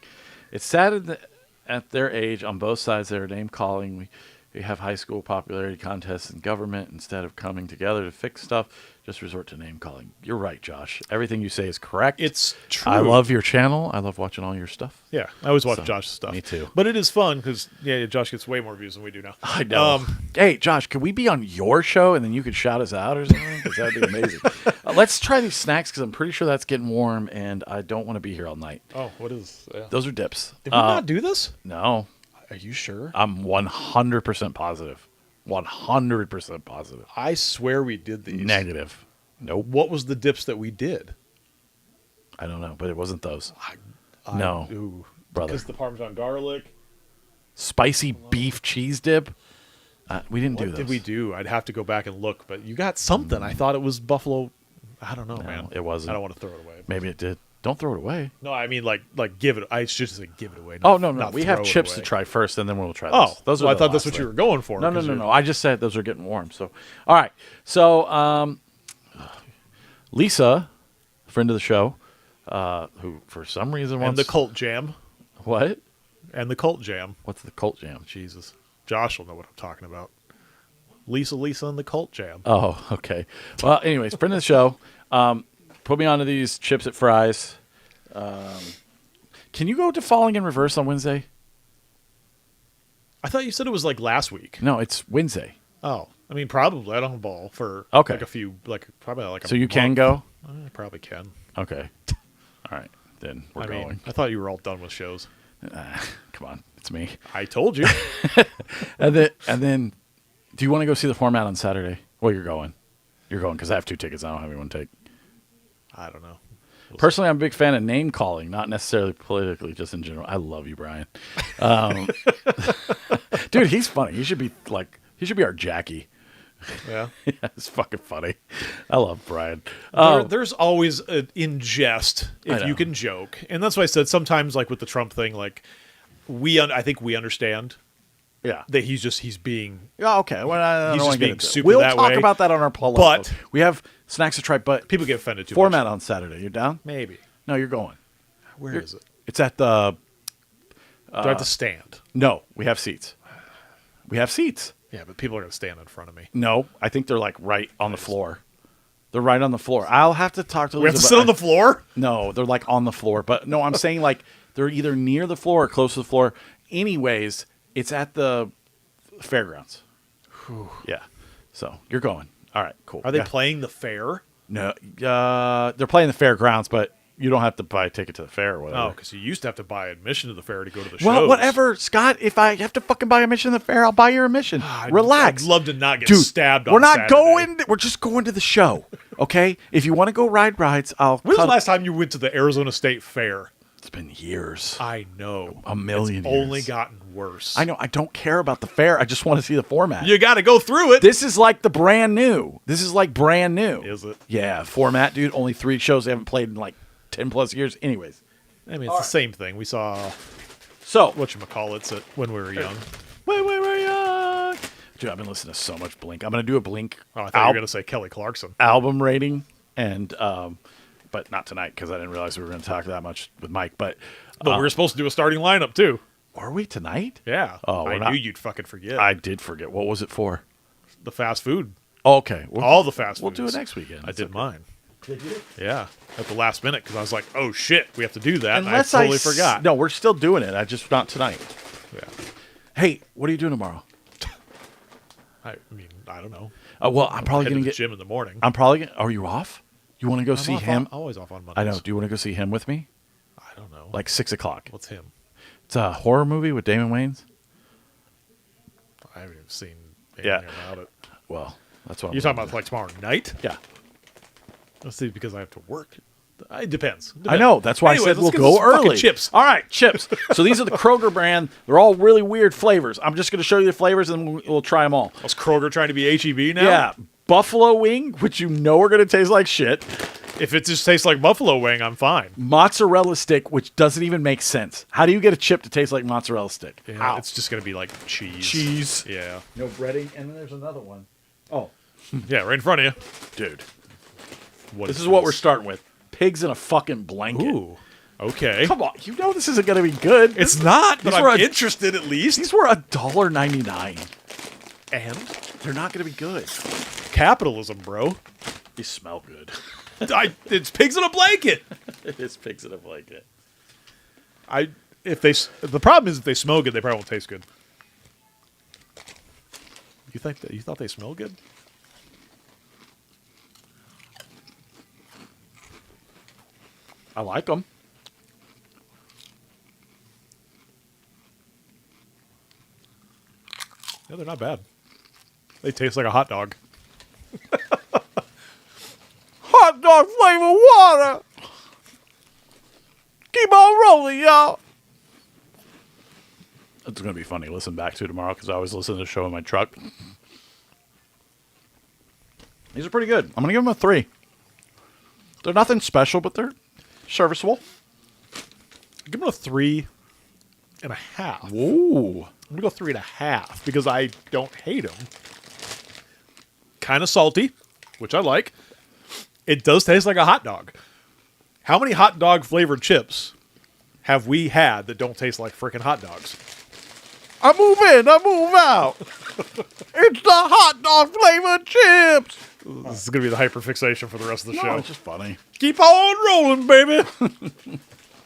It's sad at their age, on both sides, they're name-calling. We have high school popularity contests in government. Instead of coming together to fix stuff, just resort to name-calling. You're right, Josh. Everything you say is correct. It's true. I love your channel. I love watching all your stuff. Yeah, I always watch Josh's stuff. Me too. But it is fun because, Josh gets way more views than we do now. I know. Hey, Josh, could we be on your show and then you could shout us out or something? Because that'd be amazing. Let's try these snacks because I'm pretty sure that's getting warm and I don't want to be here all night. Oh, what is... Those are dips. Did we not do this? No. Are you sure? I'm 100% positive. 100% positive. I swear we did these. Negative. Nope. What was the dips that we did? I don't know, but it wasn't those. No. Ooh, brother. Because the Parmesan garlic. Spicy beef cheese dip. We didn't do those. What did we do? I'd have to go back and look, but you got something. I thought it was buffalo. I don't know, man. It wasn't. I don't want to throw it away. Maybe it did. Don't throw it away. No, I mean like give it. I should say give it away. No. We have chips to try first, and then we'll try those. Those are I thought that's what you were going for. No. I just said those are getting warm. So, all right. So, Lisa friend of the show, who for some reason And wants the Cult Jam. what? And the Cult Jam. What's the Cult Jam? Jesus. Josh will know what I'm talking about. Lisa and the Cult Jam. Oh, okay. Well, anyways, friend of the show, put me onto these chips at Fry's. Can you go to Falling in Reverse on Wednesday? I thought you said it was like last week. No, it's Wednesday. Oh, I mean, probably. I don't have a ball for Okay. like a few, probably like a So you can month. go? I probably can. Okay. All right. Then we're I going. mean, I thought you were all done with shows. Come on. It's me. I told you. And then, do you want to go see the format on Saturday? Well, you're going. You're going because I have 2 tickets. I don't have anyone take. I don't know. Personally, I'm a big fan of name calling, not necessarily politically, just in general. I love you, Brian. Dude, he's funny. He should be our Jackie. Yeah. Yeah, it's fucking funny. I love Brian. There's always in jest I if you know. can joke, and that's why I said sometimes, like with the Trump thing, like I think we understand Yeah. that he's being. Yeah, okay. Well, I He's don't just wanna get being into it. super We'll that talk way. about that on our poll. But- we have snacks to try, but People get offended too format much. on Saturday. You down? Maybe. No, you're going. Where is it? It's at the. Do I have to stand? No, we have seats. We have seats. Yeah, but people are going to stand in front of me. No, I think they're like right on the floor. They're right on the floor. I'll have to talk to. We have to Elizabeth. sit on the floor? No, they're like on the floor. But no, I'm saying like they're either near the floor or close to the floor. Anyways, it's at the fairgrounds. Yeah. So you're going. All right, cool. Are they Yeah. playing the fair? No, they're playing the fairgrounds, but you don't have to buy a ticket to the fair or whatever. Oh, because you used to have to buy admission to the fair to go to the Well, shows. whatever, Scott. If I have to fucking buy admission to the fair, I'll buy your admission. Relax. I'd love to not get Dude, stabbed on we're not Saturday. going. We're just going to the show. Okay. If you want to go ride rides, I'll. When was cut- the last time you went to the Arizona State Fair? It's been years. I know. A million It's years. only gotten worse. I know. I don't care about the fair. I just want to see the format. You got to go through it. This is like the brand new. This is like brand new. Is it? Yeah. Format, dude. Only 3 shows they haven't played in like 10 plus years. Anyways. I mean, it's the same thing. We saw So. whatchamacallits when we were young. Wait. Dude, I've been listening to so much Blink. I'm going to do a Blink Oh, I thought you were going to say Kelly Clarkson. album rating and but not tonight because I didn't realize we were going to talk that much with Mike. But But we were supposed to do a starting lineup, too. are we tonight? Yeah. Oh, we're I not- knew you'd fucking forget. I did forget. What was it for? The fast food. Oh, okay. All the fast We'll foods. do it next weekend. I It's did okay. mine. Did you? Yeah. At the last minute because I was like, oh, shit, we have to do that. Unless and I totally forgot. No, we're still doing it. I just not tonight. Yeah. Hey, what are you doing tomorrow? I mean, I don't know. Well, I'm probably Head to going the to get. gym in the morning. I'm probably going to. Are you off? You want to go I'm see off him? always off on Mondays. I know. Do you want to go see him with me? I don't know. Like 6:00. What's him? It's a horror movie with Damon Wayans. I haven't even seen anything about it. Well, that's what You're talking about like tomorrow night? Yeah. Let's see, because I have to work. It depends. I know. That's why Anyways, I said we'll let's get go some fucking early. chips. All right, chips. So these are the Kroger brand. They're all really weird flavors. I'm just going to show you the flavors and we'll try them all. Was Kroger trying to be H-E-B now? Yeah. Buffalo wing, which you know are going to taste like shit. If it just tastes like buffalo wing, I'm fine. Mozzarella stick, which doesn't even make sense. How do you get a chip to taste like mozzarella stick? Yeah, How? it's just going to be like cheese. Cheese. Yeah. No breading. And then there's another one. Oh, Yeah, right in front of you. dude. What This is what we're starting with. Pigs in a fucking blanket. Ooh. Okay. Come on. You know this isn't going to be good. It's not, but These were I'm a- interested at least. These were $1.99. And They're not going to be good. capitalism, bro. They smell good. It's pigs in a blanket. It is pigs in a blanket. The problem is if they smell good, they probably won't taste good. You thought they smell good? I like them. Yeah, they're not bad. They taste like a hot dog. Hot dog flavor water. Keep on rolling, y'all. It's going to be funny to listen back to tomorrow because I always listen to the show in my truck. These are pretty good. I'm going to give them a 3. They're nothing special, but they're serviceable. Give them a 3.5. Ooh. I'm gonna go 3.5 because I don't hate them. Kind of salty, which I like. It does taste like a hot dog. How many hot dog flavored chips have we had that don't taste like freaking hot dogs? I move in, I move out. It's the hot dog flavored chips. This is going to be the hyperfixation for the rest of the No, show. it's just funny. Keep on rolling, baby.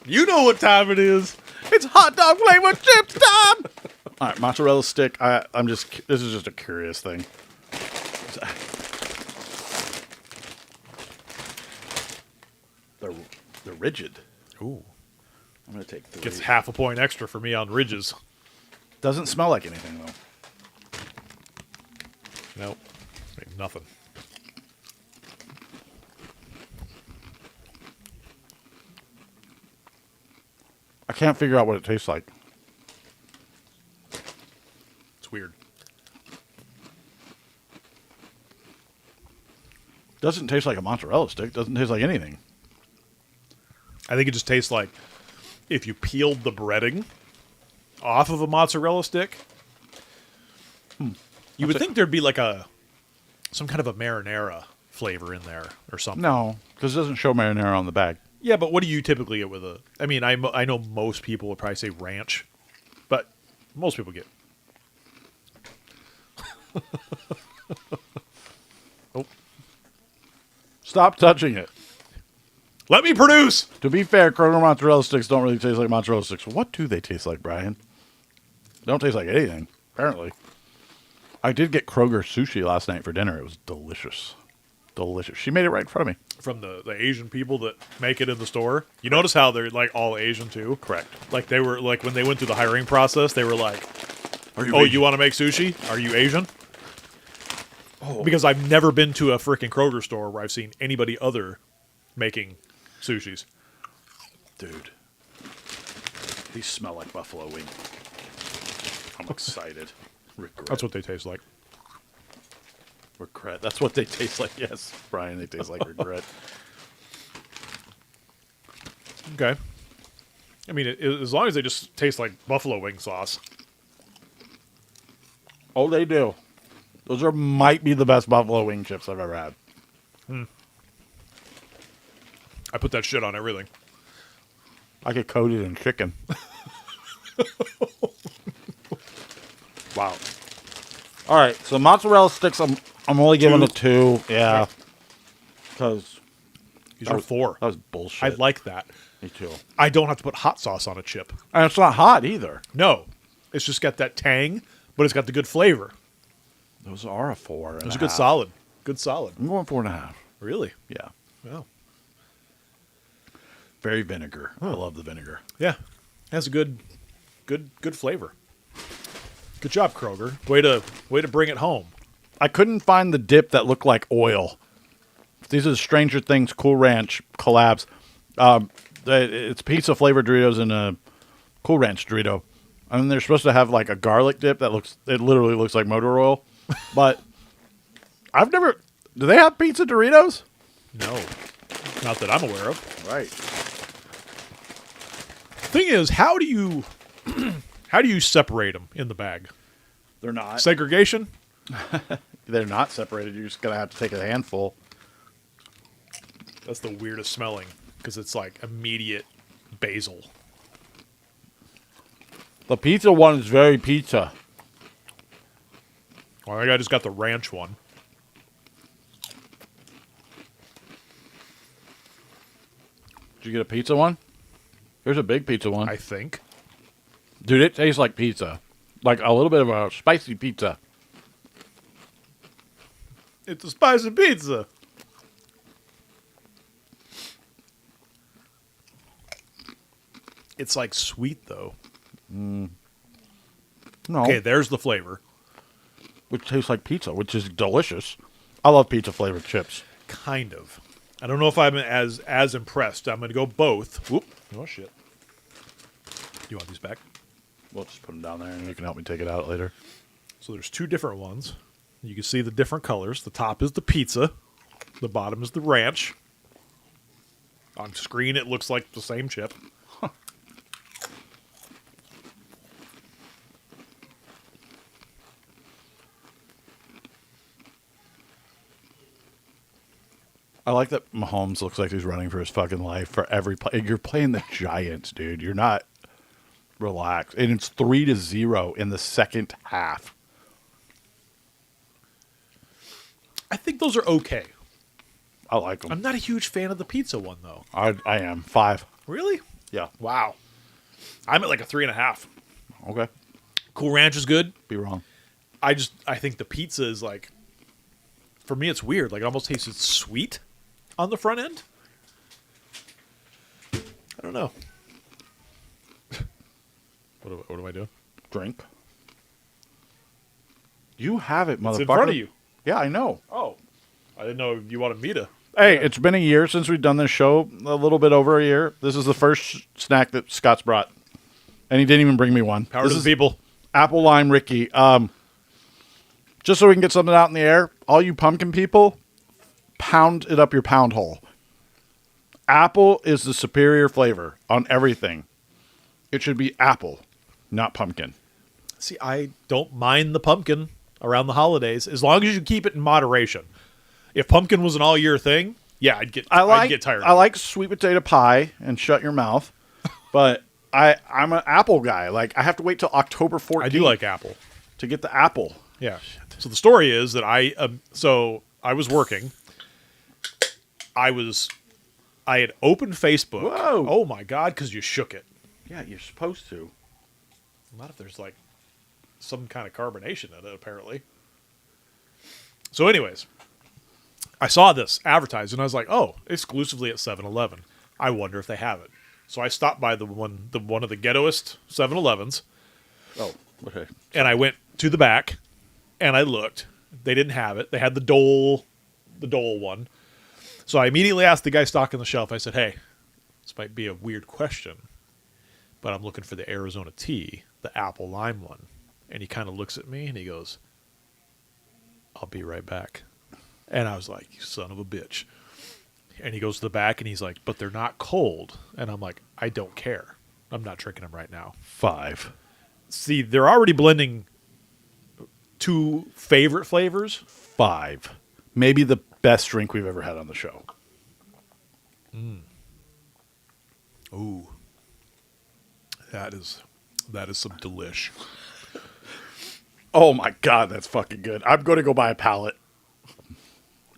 You know what time it is. It's hot dog flavored chips time. All right, mozzarella stick. This is just a curious thing. They're rigid. Ooh. I'm gonna take 3. Gets half a point extra for me on ridges. Doesn't smell like anything though. Nope. Ain't nothing. I can't figure out what it tastes like. It's weird. Doesn't taste like a mozzarella stick. Doesn't taste like anything. I think it just tastes like if you peeled the breading off of a mozzarella stick. You would think there'd be like some kind of a marinara flavor in there or something. No, because it doesn't show marinara on the bag. Yeah, but what do you typically get with a... I mean, I know most people would probably say ranch, but most people get... Oh. Stop touching it. Let me produce! To be fair, Kroger mozzarella sticks don't really taste like mozzarella sticks. What do they taste like, Brian? They don't taste like anything, apparently. I did get Kroger sushi last night for dinner. It was delicious. Delicious. She made it right in front of me. From the Asian people that make it in the store. You notice how they're like all Asian too? Correct. Like they were like when they went through the hiring process, they were like, Are "Oh, you want to make sushi? Are you Asian?" Oh. Because I've never been to a freaking Kroger store where I've seen anybody other making sushis. Dude. These smell like buffalo wing. I'm excited. Regret. That's what they taste like. Regret. That's what they taste like. Yes, Brian, they taste like regret. Okay. I mean, as long as they just taste like buffalo wing sauce. Oh, they do. Those might be the best buffalo wing chips I've ever had. I put that shit on everything. I get coated in chicken. Wow. All right, so mozzarella sticks, I'm only giving 2. it 2. Yeah. Because These are 4. that was bullshit. I like that. Me too. I don't have to put hot sauce on a chip. And it's not hot either. No. It's just got that tang, but it's got the good flavor. Those are a 4. It was a good solid. Good solid. I'm going 4.5. Really? Yeah. Wow. Very vinegar. I love the vinegar. Yeah. Has a good flavor. Good job, Kroger. Way to bring it home. I couldn't find the dip that looked like oil. These are the Stranger Things Cool Ranch collabs. It's pizza flavored Doritos and a Cool Ranch Dorito. And they're supposed to have like a garlic dip that literally looks like motor oil. But I've never, do they have pizza Doritos? No. Not that I'm aware of. Right. Thing is, how do you separate them in the bag? They're not. Segregation? They're not separated. You're just going to have to take a handful. That's the weirdest smelling because it's like immediate basil. The pizza one is very pizza. Well, I just got the ranch one. Did you get a pizza one? Here's a big pizza one. I think. Dude, it tastes like pizza. Like a little bit of a spicy pizza. It's a spicy pizza. It's like sweet though. No. Okay, there's the flavor. Which tastes like pizza, which is delicious. I love pizza flavored chips. Kind of. I don't know if I'm as impressed. I'm going to go both. Whoop. Oh, shit. You want these back? We'll just put them down there and you can help me take it out later. So there's 2 different ones. You can see the different colors. The top is the pizza. The bottom is the ranch. On screen, it looks like the same chip. I like that Mahomes looks like he's running for his fucking life for every play. You're playing the Giants, dude. You're not relaxed. And it's 3-0 in the second half. I think those are okay. I like them. I'm not a huge fan of the pizza one, though. I am. 5. Really? Yeah. Wow. I'm at like a 3.5. Okay. Cool Ranch is good. Be wrong. I think the pizza is like, for me, it's weird. Like, it almost tastes sweet on the front end. I don't know. What am I doing? Drink. You have it, motherfucker. It's in front of you. Yeah, I know. Oh. I didn't know you wanted me to. Hey, it's been a year since we've done this show. A little bit over a year. This is the first snack that Scott's brought. And he didn't even bring me one. Power This to is the people. Apple Lime Ricky. Just so we can get something out in the air, all you pumpkin people, pound it up your pound hole. Apple is the superior flavor on everything. It should be apple, not pumpkin. See, I don't mind the pumpkin around the holidays as long as you keep it in moderation. If pumpkin was an all year thing, yeah, I'd get tired. I like sweet potato pie and shut your mouth, but I'm an apple guy. Like I have to wait till October 14th. I do like apple to get the apple. Yeah. So the story is that I was working. I had opened Facebook. Whoa. Oh my God, because you shook it. Yeah, you're supposed to. Not if there's like some kind of carbonation in it, apparently. So anyways, I saw this advertised and I was like, oh, exclusively at 7-Eleven. I wonder if they have it. So I stopped by the one of the ghettoest 7-Elevens. Oh, okay. And I went to the back and I looked. They didn't have it. They had the Dole one. So I immediately asked the guy stocking the shelf. I said, hey, this might be a weird question, but I'm looking for the Arizona tea, the apple lime one. And he kind of looks at me and he goes, I'll be right back. And I was like, you son of a bitch. And he goes to the back and he's like, but they're not cold. And I'm like, I don't care. I'm not drinking them right now. 5. See, they're already blending 2 favorite flavors. 5. Maybe the best drink we've ever had on the show. Ooh. That is some delish. Oh my God, that's fucking good. I'm going to go buy a pallet.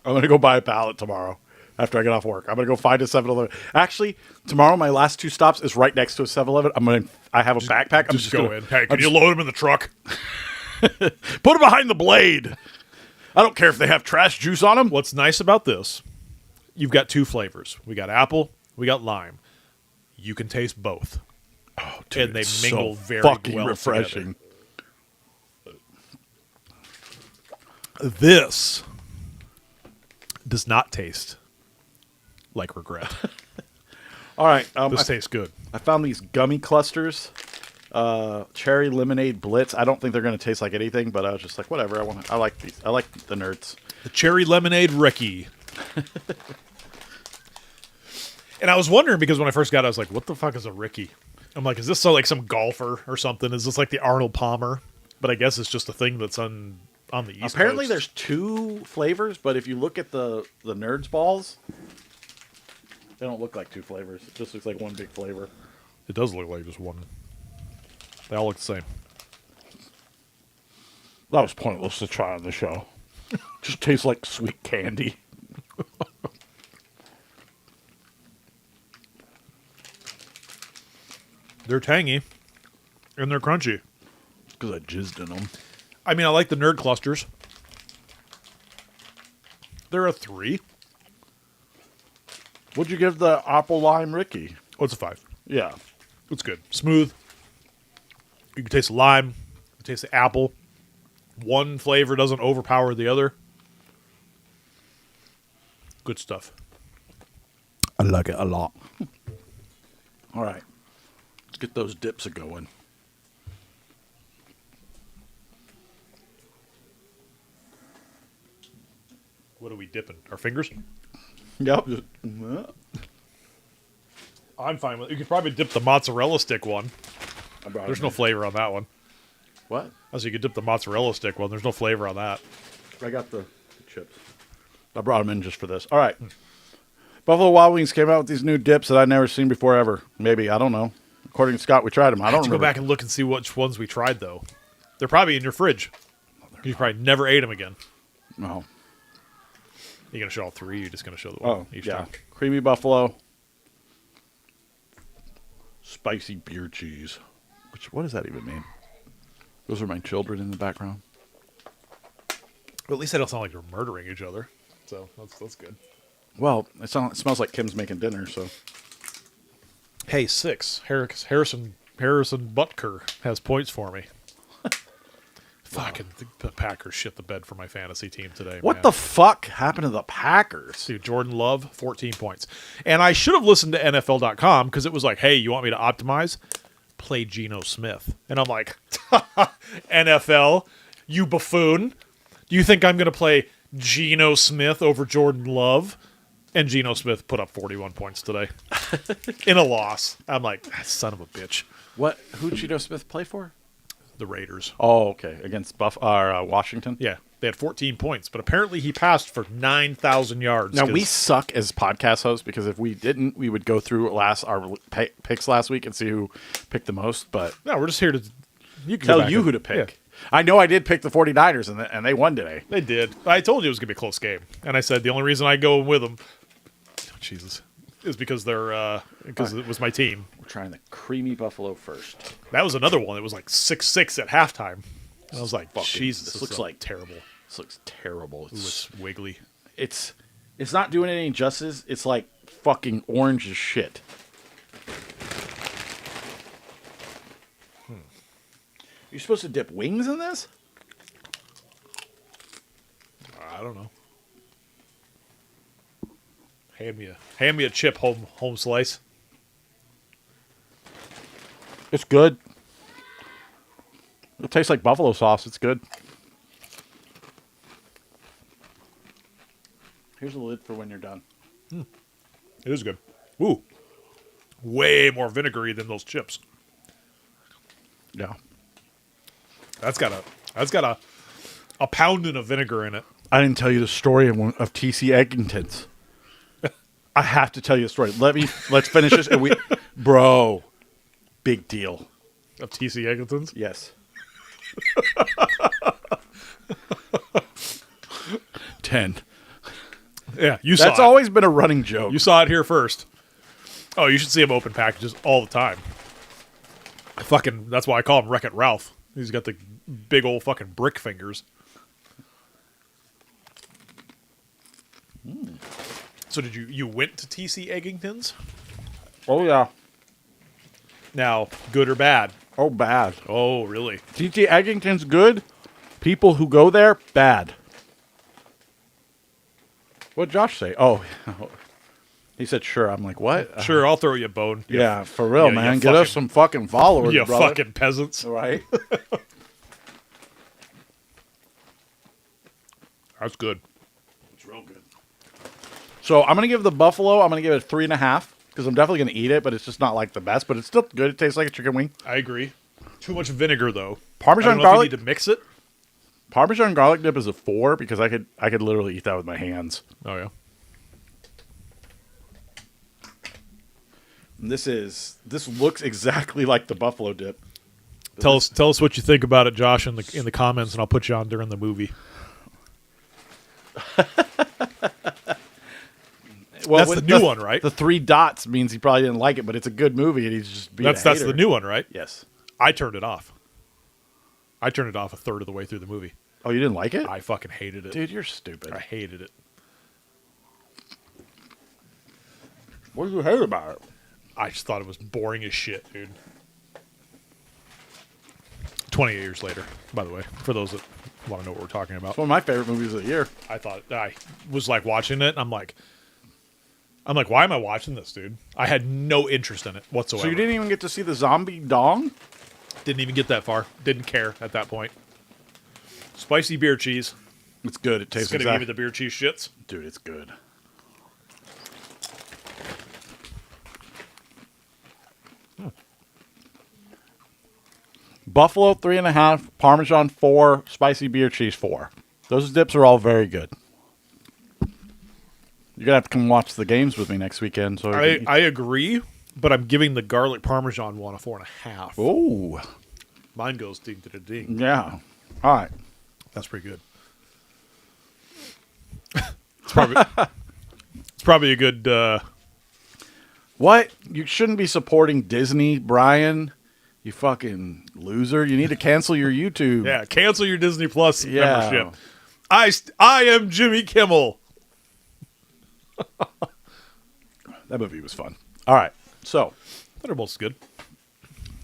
I'm going to go buy a pallet tomorrow after I get off work. I'm going to go find a 7-Eleven. Actually, tomorrow my last 2 stops is right next to a 7-Eleven. I have a backpack. I'm just go gonna, in. Hey, can you load them in the truck? Put them behind the blade. I don't care if they have trash juice on them. What's nice about this, you've got 2 flavors. We got apple, we got lime. You can taste both. Oh, dude, and they it's mingle so very fucking well refreshing. Together. This does not taste like regret. All right. This tastes good. I found these gummy clusters. Cherry lemonade blitz. I don't think they're going to taste like anything, but I was just like, whatever. I like these. I like the nerds. The cherry lemonade Ricky. And I was wondering because when I first got it, I was like, what the fuck is a Ricky? I'm like, is this like some golfer or something? Is this like the Arnold Palmer? But I guess it's just a thing that's on the East Apparently Coast. there's 2 flavors, but if you look at the nerds balls, they don't look like 2 flavors. It just looks like one big flavor. It does look like just one. They all look the same. That was pointless to try on the show. Just tastes like sweet candy. They're tangy, and they're crunchy. Because I jizzed in them. I mean, I like the nerd clusters. They're a 3. What'd you give the apple lime Ricky? Oh, it's a 5. Yeah. It's good. Smooth. You can taste the lime. You can taste the apple. One flavor doesn't overpower the other. Good stuff. I like it a lot. All right. Let's get those dips a-going. What are we dipping? Our fingers? Yep. I'm fine with it. You could probably dip the mozzarella stick one. There's no flavor on that one. What? So you could dip the mozzarella stick one. There's no flavor on that. I got the chips. I brought them in just for this. All right. Buffalo Wild Wings came out with these new dips that I'd never seen before ever. Maybe, I don't know. According to Scott, we tried them. I don't have to remember. go back and look and see which ones we tried, though. They're probably in your fridge. You probably never ate them again. No. You going to show all three? You're just going to show the Oh, one each yeah. time? Creamy buffalo. Spicy beer cheese. What does that even mean? Those are my children in the background. Well, at least they don't sound like they're murdering each other. So that's good. Well, it smells like Kim's making dinner, so. Hey, 6. Harrison Butker has points for me. Fucking the Packers shit the bed for my fantasy team today. What man. the fuck happened to the Packers? Dude, Jordan Love, 14 points. And I should have listened to NFL.com because it was like, hey, you want me to optimize? Play Geno Smith. And I'm like, NFL, you buffoon. Do you think I'm going to play Geno Smith over Jordan Love? And Geno Smith put up 41 points today in a loss. I'm like, son of a bitch. Who'd Geno Smith play for? The Raiders. Oh, okay. Against Washington? Yeah, they had 14 points, but apparently he passed for 9,000 yards. Now, we suck as podcast hosts because if we didn't, we would go through our picks last week and see who picked the most. But No, we're just here to tell you who to pick. Yeah. I know I did pick the 49ers, and they won today. They did. I told you it was going to be a close game. And I said the only reason I go with them, Jesus, is because because it was my team. We're trying the creamy buffalo first. That was another one. It was like 6-6 at halftime. And I was like, Jesus, this looks like terrible. This looks terrible. It's wiggly. It's not doing any justice. It's like fucking orange as shit. You're supposed to dip wings in this? I don't know. Hand me a chip home slice. It's good. It tastes like buffalo sauce. It's good. Here's a lid for when you're done. It is good. Ooh. Way more vinegary than those chips. Yeah. That's got a pounding of vinegar in it. I didn't tell you the story of T.C. Eggington's. I have to tell you the story. Let's finish this. Bro, big deal. Of T.C. Eggleston's? Yes. 10. Yeah, you saw That's it. always been a running joke. You saw it here first. Oh, you should see him open packages all the time. That's why I call him Wreck-It Ralph. He's got the big old fucking brick fingers. So did you went to T.C. Eggington's? Oh, yeah. Now, good or bad? Oh, bad. Oh, really? T.C. Eggington's good. People who go there, bad. What'd Josh say? Oh, he said, sure. I'm like, what? Sure, I'll throw you a bone. Yeah, for real, yeah, man. you Get us some fucking followers, You brother. fucking peasants. Right? That's good. It's real good. So I'm going to give the buffalo, I'm going to give it a 3.5 because I'm definitely going to eat it, but it's just not like the best, but it's still good. It tastes like a chicken wing. I agree. Too much vinegar, though. Parmesan I don't know garlic. if you need to mix it. Parmesan garlic dip is a 4 because I could literally eat that with my hands. Oh, yeah. And this looks exactly like the buffalo dip. Tell us what you think about it, Josh, in the comments, and I'll put you on during the movie. Well, That's the new one, right? The 3 dots means he probably didn't like it, but it's a good movie, and he's just being That's the new one, right? Yes. I turned it off. I turned it off a third of the way through the movie. Oh, you didn't like it? I fucking hated it. Dude, you're stupid. I hated it. What did you hate about it? I just thought it was boring as shit, dude. 28 years later, by the way, for those that want to know what we're talking about. It's one of my favorite movies of the year. I was like watching it. I'm like, why am I watching this, dude? I had no interest in it whatsoever. So you didn't even get to see the zombie dong? Didn't even get that far. Didn't care at that point. Spicy beer cheese. It's good. It It's tastes gonna give me the beer cheese shits. Dude, it's good. Buffalo 3.5, Parmesan 4, spicy beer cheese 4. Those dips are all very good. You're gonna have to come watch the games with me next weekend. So I agree, but I'm giving the garlic parmesan one a 4.5. Oh, Mine goes ding to the ding. yeah. All right. That's pretty good. It's probably a good. What? You shouldn't be supporting Disney, Brian. You fucking loser. You need to cancel your YouTube. Yeah, cancel your Disney Plus Yeah. membership. I am Jimmy Kimmel. That movie was fun. All right. So, Thunderbolt's good.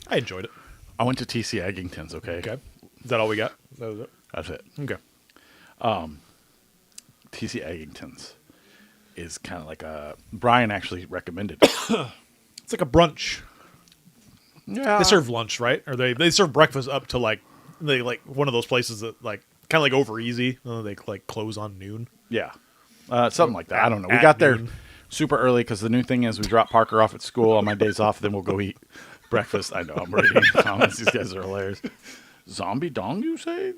I enjoyed it. I went to TC Eggington's, okay? Okay. Is that all we got? That was it? That's it. Okay. TC Eggington's is kind of like a... Brian actually recommended. It's like a brunch. Yeah. They serve lunch, right? Or they serve breakfast up to like one of those places that like kind of like Over Easy. They like close on noon. Yeah. Something like that. I don't know. We At got there noon. super early because the new thing is we drop Parker off at school on my days off, then we'll go eat breakfast. I know. I'm reading comments. These guys are hilarious. Zombie Dong, you say?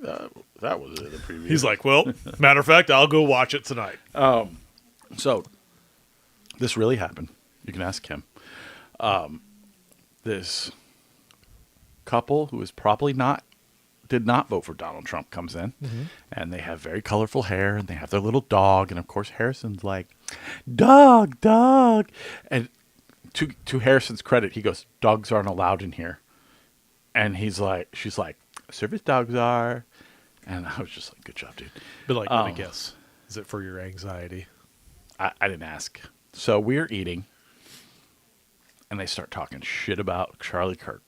That was the preview. He's like, well, matter of fact, I'll go watch it tonight. So, this really happened. You can ask him. This couple who is probably did not vote for Donald Trump comes in, and they have very colorful hair, and they have their little dog, and of course Harrison's like, dog, and to Harrison's credit, he goes, dogs aren't allowed in here, and she's like, service dogs are, and I was just like, good job, dude. But like, let me guess. Is it for your anxiety? I didn't ask. So we're eating, and they start talking shit about Charlie Kirk.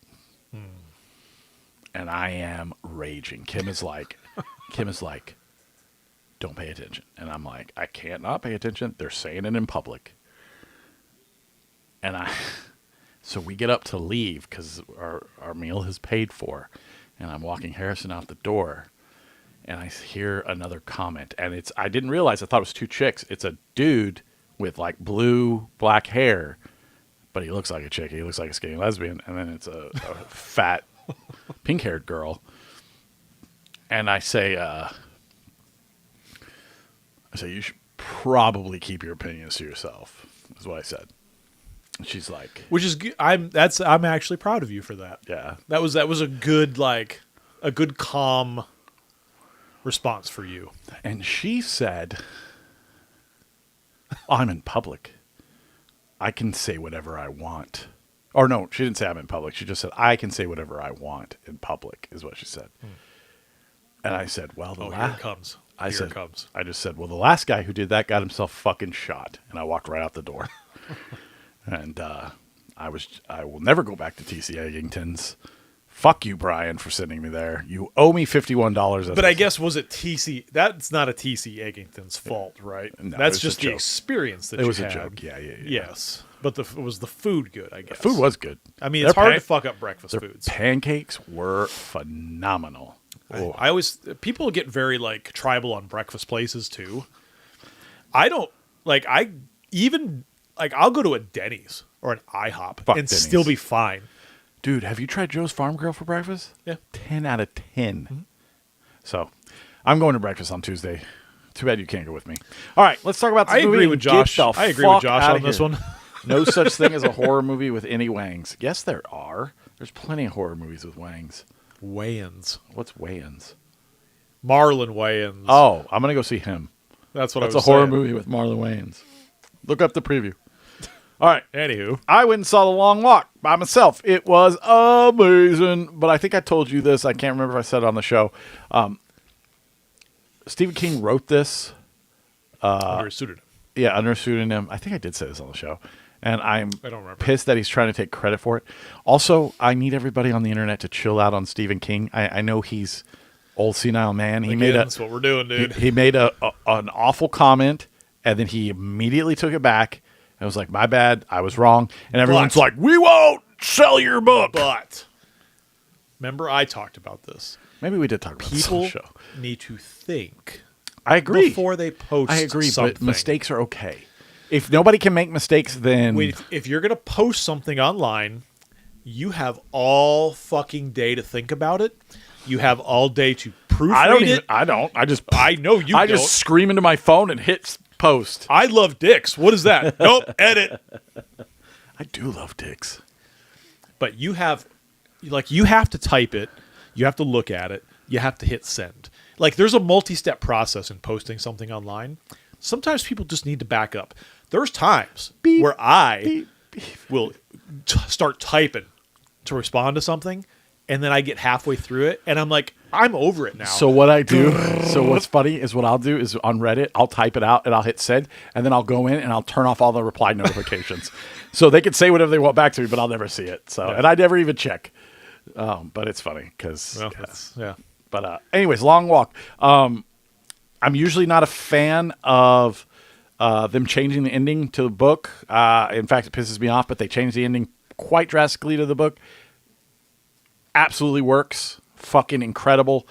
And I am raging. Kim is like, don't pay attention. And I'm like, I can't not pay attention. They're saying it in public. And so we get up to leave because our meal is paid for. And I'm walking Harrison out the door. And I hear another comment. And I didn't realize, I thought it was two chicks. It's a dude with like black hair. But he looks like a chick. He looks like a skinny lesbian. And then it's a fat, pink-haired girl. And I say, you should probably keep your opinions to yourself, is what I said. And she's like, Which is good. I'm actually proud of you for that. yeah. That was a good calm response for you. And she said, I'm in public. I can say whatever I want. Or no, she didn't say I'm in public. She just said, I can say whatever I want in public, is what she said. And I said, well, Here it comes. I Here said, it comes. I just said, well, the last guy who did that got himself fucking shot. And I walked right out the door. And I will never go back to TC Eggington's. Fuck you, Brian, for sending me there. You owe me $51. But I guess, was it TC? That's not a TC Eggington's fault, right? No, it That's was just a the joke. experience that It you was had. a joke. Yeah. Yes. But was the food good, I guess? Food was good. I mean, it's Their hard to fuck up breakfast Their foods. pancakes were phenomenal. Oh, I always, people get very like tribal on breakfast places too. I don't like, I'll go to a Denny's or an IHOP Fuck and Denny's. still be fine. Dude, have you tried Joe's Farm Grill for breakfast? Yeah. 10 out of 10. So, I'm going to breakfast on Tuesday. Too bad you can't go with me. All right, let's talk about this I movie agree and with Josh. get the I agree with fuck Josh outta on this here. one. No such thing as a horror movie with any wangs. Yes, there are. There's plenty of horror movies with wangs. Wayans. What's Wayans? Marlon Wayans. Oh, I'm going to go see him. That's what That's I a was horror saying. movie with Marlon Wayans. Look up the preview. All right. Anywho. I went and saw The Long Walk by myself. It was amazing. But I think I told you this. I can't remember if I said it on the show. Stephen King wrote this. Under a pseudonym. Yeah, under a pseudonym. I think I did say this on the show. And I don't remember. pissed that he's trying to take credit for it. Also, I need everybody on the internet to chill out on Stephen King. I know he's old senile man. That's what we're doing, dude. He made an awful comment, and then he immediately took it back. I was like, my bad, I was wrong. And everyone's like, we won't sell your book. But remember, I talked about this. Maybe we did talk about this on People the show. need to think I agree. before they post. I agree, something. but mistakes are okay. If nobody can make mistakes, then If you're gonna post something online, you have all fucking day to think about it. You have all day to proofread I don't. it. I don't. I just. I know you I don't. just scream into my phone and hit post. I love dicks. What is that? Nope. Edit. I do love dicks. But you have to type it. You have to look at it. You have to hit send. Like, there's a multi-step process in posting something online. Sometimes people just need to back up. There's times where I will start typing to respond to something, and then I get halfway through it, and I'm like, I'm over it now. So what I do, so what's funny is what I'll do is on Reddit, I'll type it out and I'll hit send, and then I'll go in and I'll turn off all the reply notifications. So they can say whatever they want back to me, but I'll never see it. So, and I never even check. But it's funny because, But anyways, long walk. I'm usually not a fan of them changing the ending to the book. In fact, it pisses me off, but they changed the ending quite drastically to the book. Absolutely works. Fucking incredible.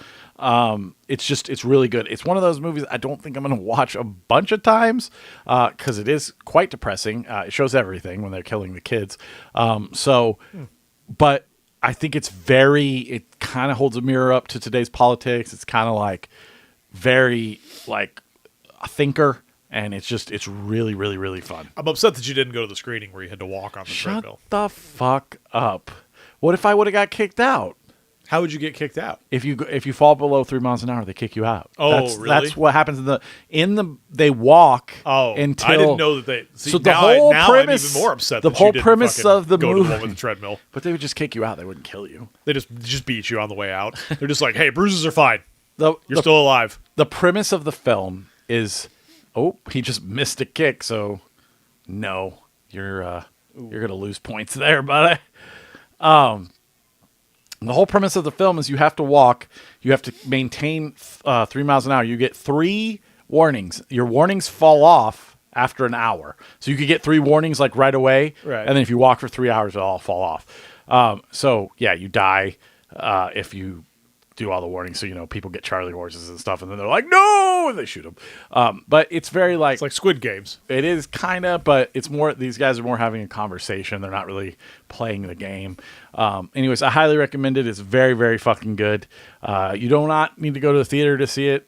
It's really good. It's one of those movies I don't think I'm going to watch a bunch of times because it is quite depressing. It shows everything when they're killing the kids. But I think it kind of holds a mirror up to today's politics. It's kind of like very like a thinker, and it's really, really, really fun. I'm upset that you didn't go to the screening where you had to walk on the treadmill. Shut the fuck up. What if I would have got kicked out? How would you get kicked out? If you fall below 3 miles an hour, they kick you out. Really? That's what happens they walk. Until I didn't know that they. See, so the now whole I'm premise, even more upset. The that whole you didn't premise fucking of the go movie, to the one with the treadmill. But they would just kick you out. They wouldn't kill you. They just beat you on the way out. They're just like, hey, bruises are fine. You're The still alive. The premise of the film is, he just missed a kick, so no, you're gonna lose points there, buddy. The whole premise of the film is you have to walk. You have to maintain 3 miles an hour. You get 3 warnings. Your warnings fall off after an hour. So you could get 3 warnings like right away. Right. And then if you walk for 3 hours, it'll all fall off. You die if you do all the warnings. So, people get Charlie horses and stuff, and then they're like, no, and they shoot them. But it's very like... It's like Squid Games. It is kind of, but it's more, these guys are more having a conversation. They're not really playing the game. Anyways, I highly recommend it. It's very, very fucking good. You do not need to go to the theater to see it.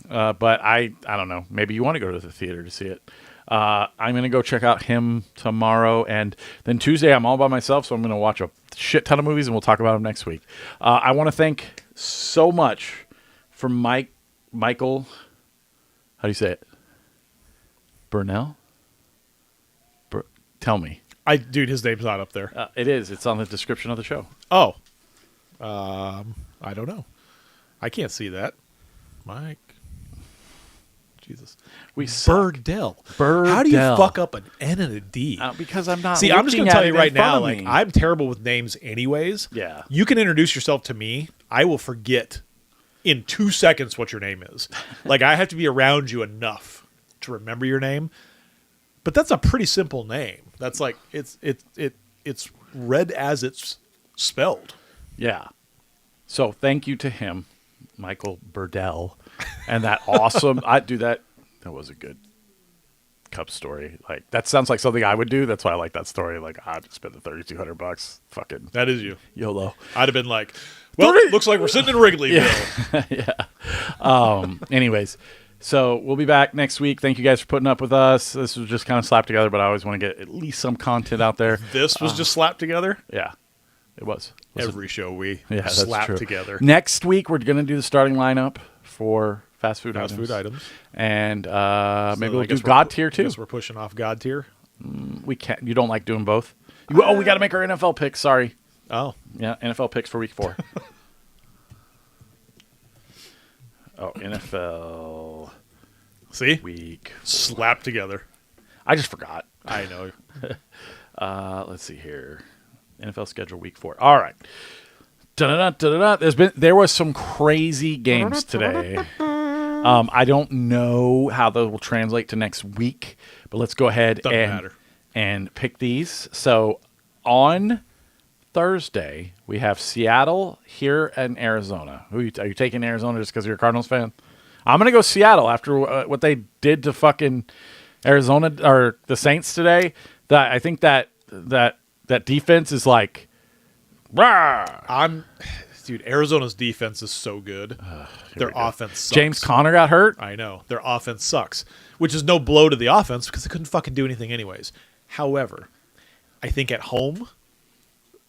But I don't know. Maybe you want to go to the theater to see it. I'm going to go check out him tomorrow. And then Tuesday, I'm all by myself. So I'm going to watch a shit ton of movies and we'll talk about them next week. I want to thank so much for Michael, how do you say it? Burnell? Tell me. Dude, his name's not up there. It is. It's on the description of the show. Oh. I don't know. I can't see that. Mike. Jesus. Burdell. How do you fuck up an N and a D? Because I'm not. See, I'm just going to tell you right now, like, I'm terrible with names anyways. Yeah. You can introduce yourself to me. I will forget in 2 seconds what your name is. Like, I have to be around you enough to remember your name. But that's a pretty simple name. That's like, it's read as it's spelled. Yeah. So thank you to him, Michael Burdell, and that awesome. That was a good Cup story. Like, that sounds like something I would do. That's why I like that story. Like, I just spent the $3,200. Fucking that is you. YOLO. I'd have been like, well, it looks like we're sitting in Wrigleyville. Yeah. Anyways, so we'll be back next week. Thank you guys for putting up with us. This was just kind of slapped together, but I always want to get at least some content out there. This was just slapped together? Yeah. It was. Every show we that's slap true. together. Next week, we're going to do the starting lineup for fast food items. And maybe we'll do God tier too. I guess we're pushing off God tier. We can't. You don't like doing both? We got to make our NFL picks. Sorry. Oh. Yeah, NFL picks for week 4. NFL. See? Week slapped together. I just forgot. I know. Let's see here. NFL schedule week 4. All right. There was some crazy games today. I don't know how those will translate to next week, but let's go ahead and pick these. So on Thursday, we have Seattle here in Arizona. Are you taking Arizona just because you're a Cardinals fan? I'm going to go Seattle after what they did to fucking Arizona or the Saints today. I think that defense is like, rah! Dude, Arizona's defense is so good. Their offense sucks. James Conner got hurt. I know. Their offense sucks, which is no blow to the offense because they couldn't fucking do anything anyways. However, I think at home,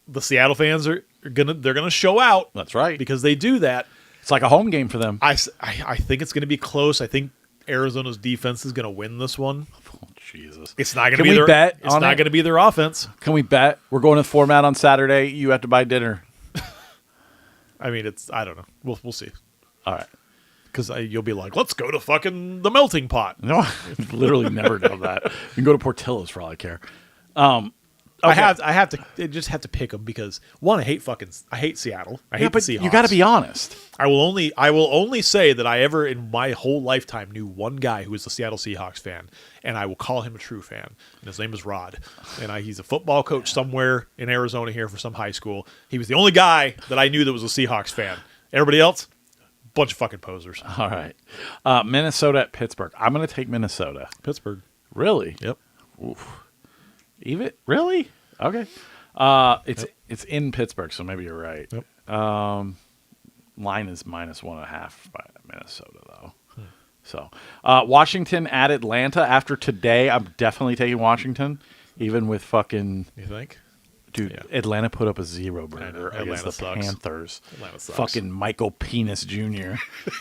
the Seattle fans they're gonna show out. That's right. Because they do that. It's like a home game for them. I think it's gonna be close. I think Arizona's defense is gonna win this one. Oh, Jesus. It's not gonna Can be we their bet It's on not it? gonna be their offense. Can we bet? We're going to the format on Saturday. You have to buy dinner. I mean, I don't know. We'll see. All right. Because you'll be like, let's go to fucking the melting pot. No, I've literally never done that. You can go to Portillo's for all I care. I have to pick them because one, I hate Seattle. I hate the Seahawks. you got to be honest. I will only say that I ever in my whole lifetime knew one guy who was a Seattle Seahawks fan, and I will call him a true fan. And his name is Rod, and he's a football coach somewhere in Arizona here for some high school. He was the only guy that I knew that was a Seahawks fan. Everybody else, bunch of fucking posers. All right. Minnesota at Pittsburgh. I'm going to take Minnesota. Pittsburgh. Really? Yep. Oof. Even really? Okay. It's in Pittsburgh, so maybe you're right. Yep. Line is -1.5 by Minnesota though. So Washington at Atlanta. After today, I'm definitely taking Washington, even with fucking You think? dude. Yeah. Atlanta put up a 0 burger Atlanta against the sucks. Panthers. Atlanta sucks. Fucking Michael Penis Jr.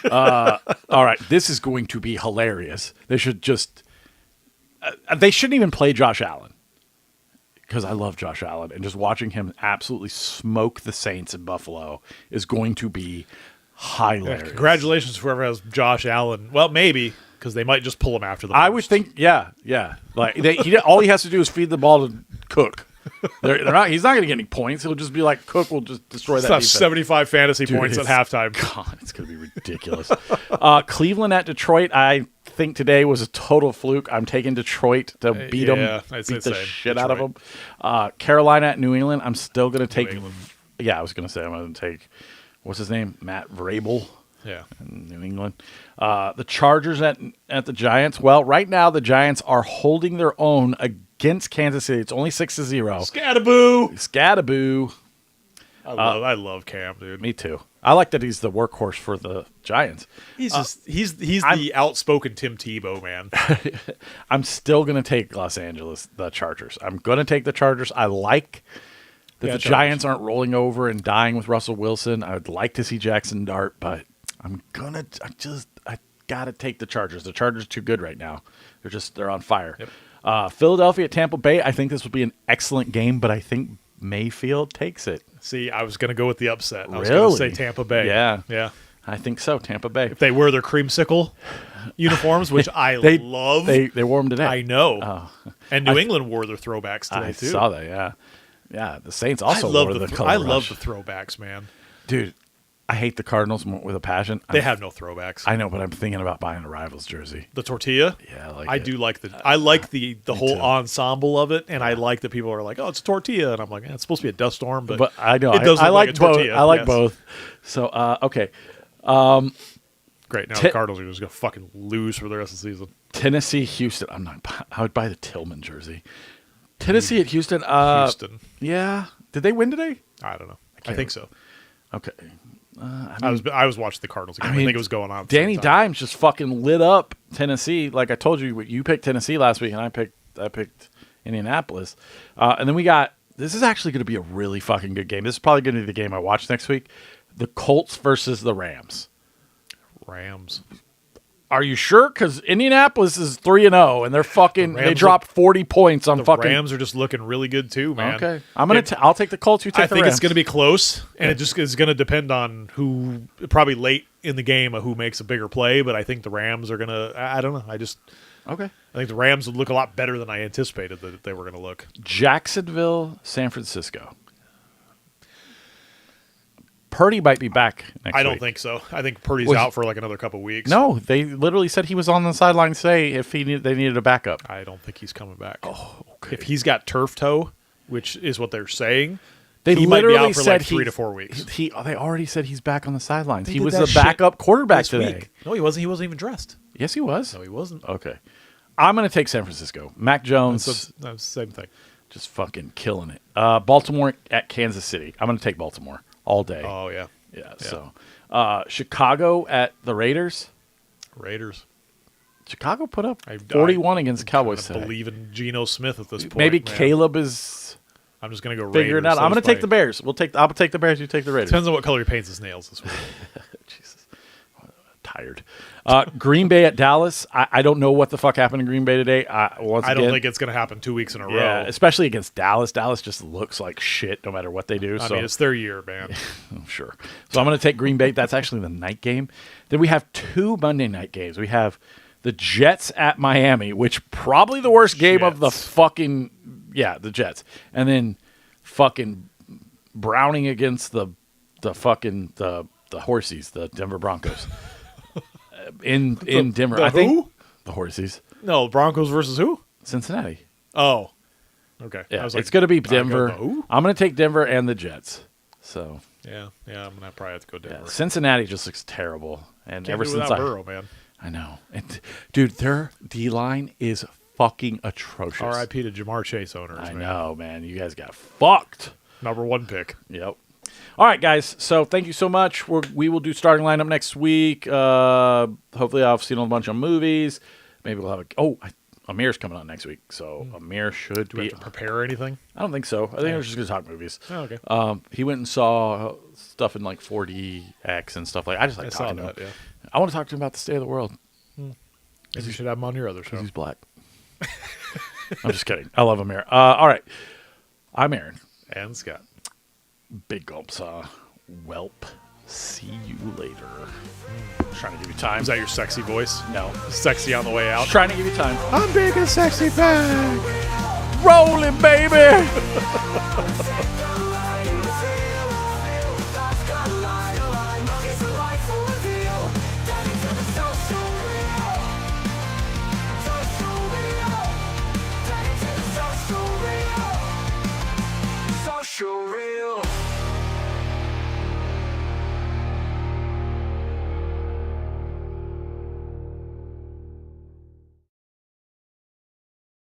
All right, this is going to be hilarious. They should just. They shouldn't even play Josh Allen. Because I love Josh Allen, and just watching him absolutely smoke the Saints in Buffalo is going to be hilarious. Congratulations to whoever has Josh Allen. Well, maybe because they might just pull him after the. I would think, yeah. Like all he has to do is feed the ball to Cook. They're not. He's not going to get any points. He'll just be like Cook will just destroy that. That's defense. 75 fantasy points at halftime. God, it's going to be ridiculous. Cleveland at Detroit. I think today was a total fluke. I'm taking Detroit to beat them, I'd say beat the same. shit out of Detroit. them. Carolina at New England. I'm still going to take. England. Yeah, I was going to say I'm going to take. What's his name? Matt Vrabel. Yeah. In New England. The Chargers at the Giants. Well, right now the Giants are holding their own against Kansas City. It's only 6-0. Scattaboo. I love Cam, dude. Me too. I like that he's the workhorse for the Giants. He's the outspoken Tim Tebow, man. I'm still going to take the Chargers. I'm going to take the Chargers. I like that the Giants aren't rolling over and dying with Russell Wilson. I would like to see Jackson Dart, but I got to take the Chargers. The Chargers are too good right now. They're on fire. Yep. Philadelphia at Tampa Bay. I think this will be an excellent game, but I think Mayfield takes it. See, I was going to go with the upset. I was Really? going to say Tampa Bay. Yeah. I think so. Tampa Bay. If they wear their creamsicle uniforms, which I love. They wore them today. I know. Oh. And New England wore their throwbacks today, I too. saw that, yeah. Yeah, the Saints also love wore the color I rush. love the throwbacks, man. Dude, I hate the Cardinals with a passion. They have no throwbacks. I know, but I'm thinking about buying a Rivals jersey. The tortilla? Yeah, I do like the whole ensemble of it, and I like that people are like, "Oh, it's a tortilla," and I'm like, "It's supposed to be a dust storm," but I know it does I look like like a both. tortilla. I like Yes. both. So okay, Great. Now the Cardinals are just gonna fucking lose for the rest of the season. Tennessee, Houston. I would buy the Tillman jersey. Tennessee at Houston. Houston. Yeah. Did they win today? I don't know. I think so. Okay. I was watching the Cardinals game. I think it was going on. At the Danny same time. Dimes just fucking lit up Tennessee. Like I told you, you picked Tennessee last week, and I picked Indianapolis. And then we got. This is actually going to be a really fucking good game. This is probably going to be the game I watch next week. The Colts versus the Rams. Rams. Are you sure? Because Indianapolis is 3-0, and they're fucking. They Rams dropped 40 points on The fucking. Rams are just looking really good too, man. Okay, I'll take the Colts. You take I the think Rams. it's going to be close, and it just is going to depend on who, probably late in the game, who makes a bigger play. But I think the Rams are going to. I don't know. Okay. I think the Rams would look a lot better than I anticipated that they were going to look. Jacksonville, San Francisco. Purdy might be back next week. I don't think so. I think Purdy's out for like another couple weeks. No, they literally said he was on the sideline today if they needed a backup. I don't think he's coming back. Oh, okay. If he's got turf toe, which is what they're saying, They he might be literally out for said like 3 to 4 weeks. They already said he's back on the sidelines. They He did was that the shit backup quarterback this today. week. No, he wasn't. He wasn't even dressed. Yes, he was. No, he wasn't. Okay. I'm going to take San Francisco. Mac Jones, That's the same thing. just fucking killing it. Baltimore at Kansas City. I'm going to take Baltimore all day. Oh yeah. Yeah. So, Chicago at the Raiders. Raiders. Chicago put up I 41 against Cowboys I today. believe in Geno Smith at this point. Maybe man. Caleb is I'm just gonna go figuring it Raiders. out. I'm going to take By- the Bears. I'll take the Bears. You take the Raiders. Depends on what color he paints his nails this week. Jesus, tired. Green Bay at Dallas. I don't know what the fuck happened in Green Bay today. I don't think it's gonna happen 2 weeks in a Yeah, row. especially against Dallas. Dallas just looks like shit no matter what they do. I so mean, it's their year, man. I'm sure. So I'm going to take Green Bay. That's actually the night game. Then we have 2 Monday night games. We have the Jets at Miami, which probably the worst game of the Jets. fucking the Jets. And then fucking Browning against the Horsies, the Denver Broncos. in Denver. the I think who? the Horsies. No, Broncos versus who? Cincinnati. Oh, okay. Yeah, I was like, it's going to be I go, Denver. the who? I'm going to take Denver and the Jets. So, Yeah, I'm gonna probably have to go Denver. Cincinnati just looks terrible. And Can't ever do since without Burrow, man. I know. And, dude, their D-line is fucking atrocious. R.I.P. to Jamar Chase owners. I man. know, man. You guys got fucked. #1 pick. Yep. All right, guys. So thank you so much. We will do starting lineup next week. Hopefully I've seen a bunch of movies. Maybe we'll have Amir's coming on next week. So Amir should Do we be. have to prepare anything? I don't think so. I think we're just going to talk movies. Oh, okay. He went and saw stuff in like 4DX and stuff like I just like I saw talking to him. that. Yeah. I want to talk to him about the state of the world. Maybe you should have him on your other show. He's black. I'm just kidding. I love Amir. All right. I'm Aaron. And Scott. Big gulps. Whelp. See you later. Trying to give you time. Is that your sexy voice? No. Sexy on the way out. Just trying to give you time. I'm big and sexy back. Rolling, baby.